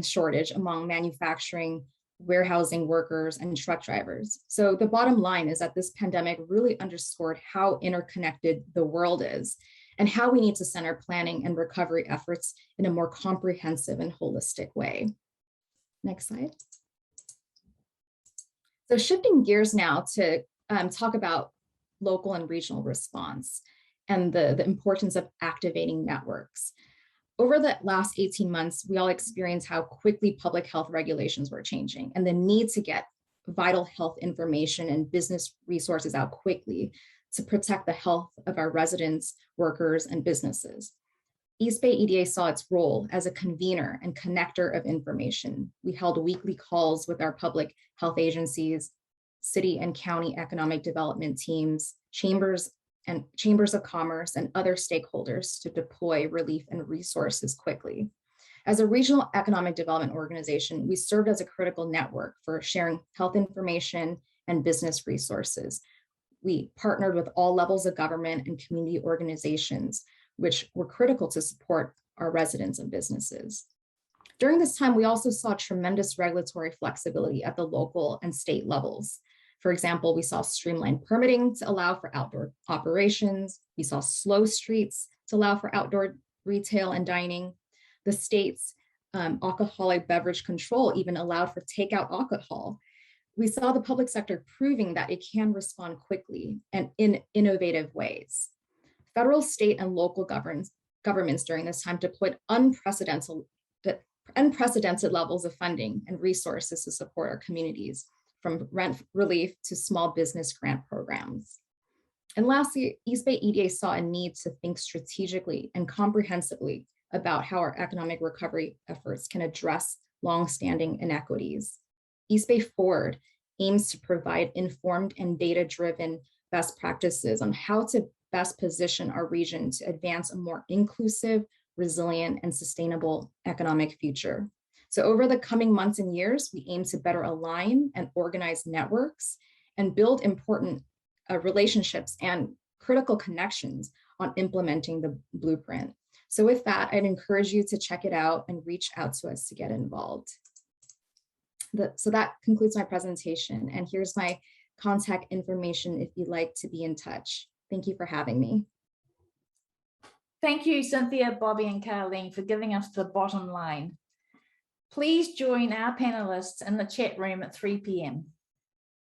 shortage among manufacturing, warehousing workers, and truck drivers. So the bottom line is that this pandemic really underscored how interconnected the world is and how we need to center planning and recovery efforts in a more comprehensive and holistic way. Next slide. So shifting gears now to talk about local and regional response and the importance of activating networks. Over the last 18 months, we all experienced how quickly public health regulations were changing and the need to get vital health information and business resources out quickly to protect the health of our residents, workers, and businesses. East Bay EDA saw its role as a convener and connector of information. We held weekly calls with our public health agencies, city and county economic development teams, chambers of commerce, and other stakeholders to deploy relief and resources quickly. As a regional economic development organization, we served as a critical network for sharing health information and business resources. We partnered with all levels of government and community organizations, which were critical to support our residents and businesses. During this time, we also saw tremendous regulatory flexibility at the local and state levels. For example, we saw streamlined permitting to allow for outdoor operations. We saw slow streets to allow for outdoor retail and dining. The state's alcoholic beverage control even allowed for takeout alcohol. We saw the public sector proving that it can respond quickly and in innovative ways. Federal, state, and local governments during this time deployed unprecedented levels of funding and resources to support our communities, from rent relief to small business grant programs. And lastly, East Bay EDA saw a need to think strategically and comprehensively about how our economic recovery efforts can address longstanding inequities. East Bay Forward aims to provide informed and data-driven best practices on how to best position our region to advance a more inclusive, resilient, and sustainable economic future. So over the coming months and years, we aim to better align and organize networks and build important relationships and critical connections on implementing the blueprint. So with that, I'd encourage you to check it out and reach out to us to get involved. So that concludes my presentation. And here's my contact information if you'd like to be in touch. Thank you for having me. Thank you, Cynthia, Bobby, and Caroline for giving us the bottom line. Please join our panelists in the chat room at 3 p.m.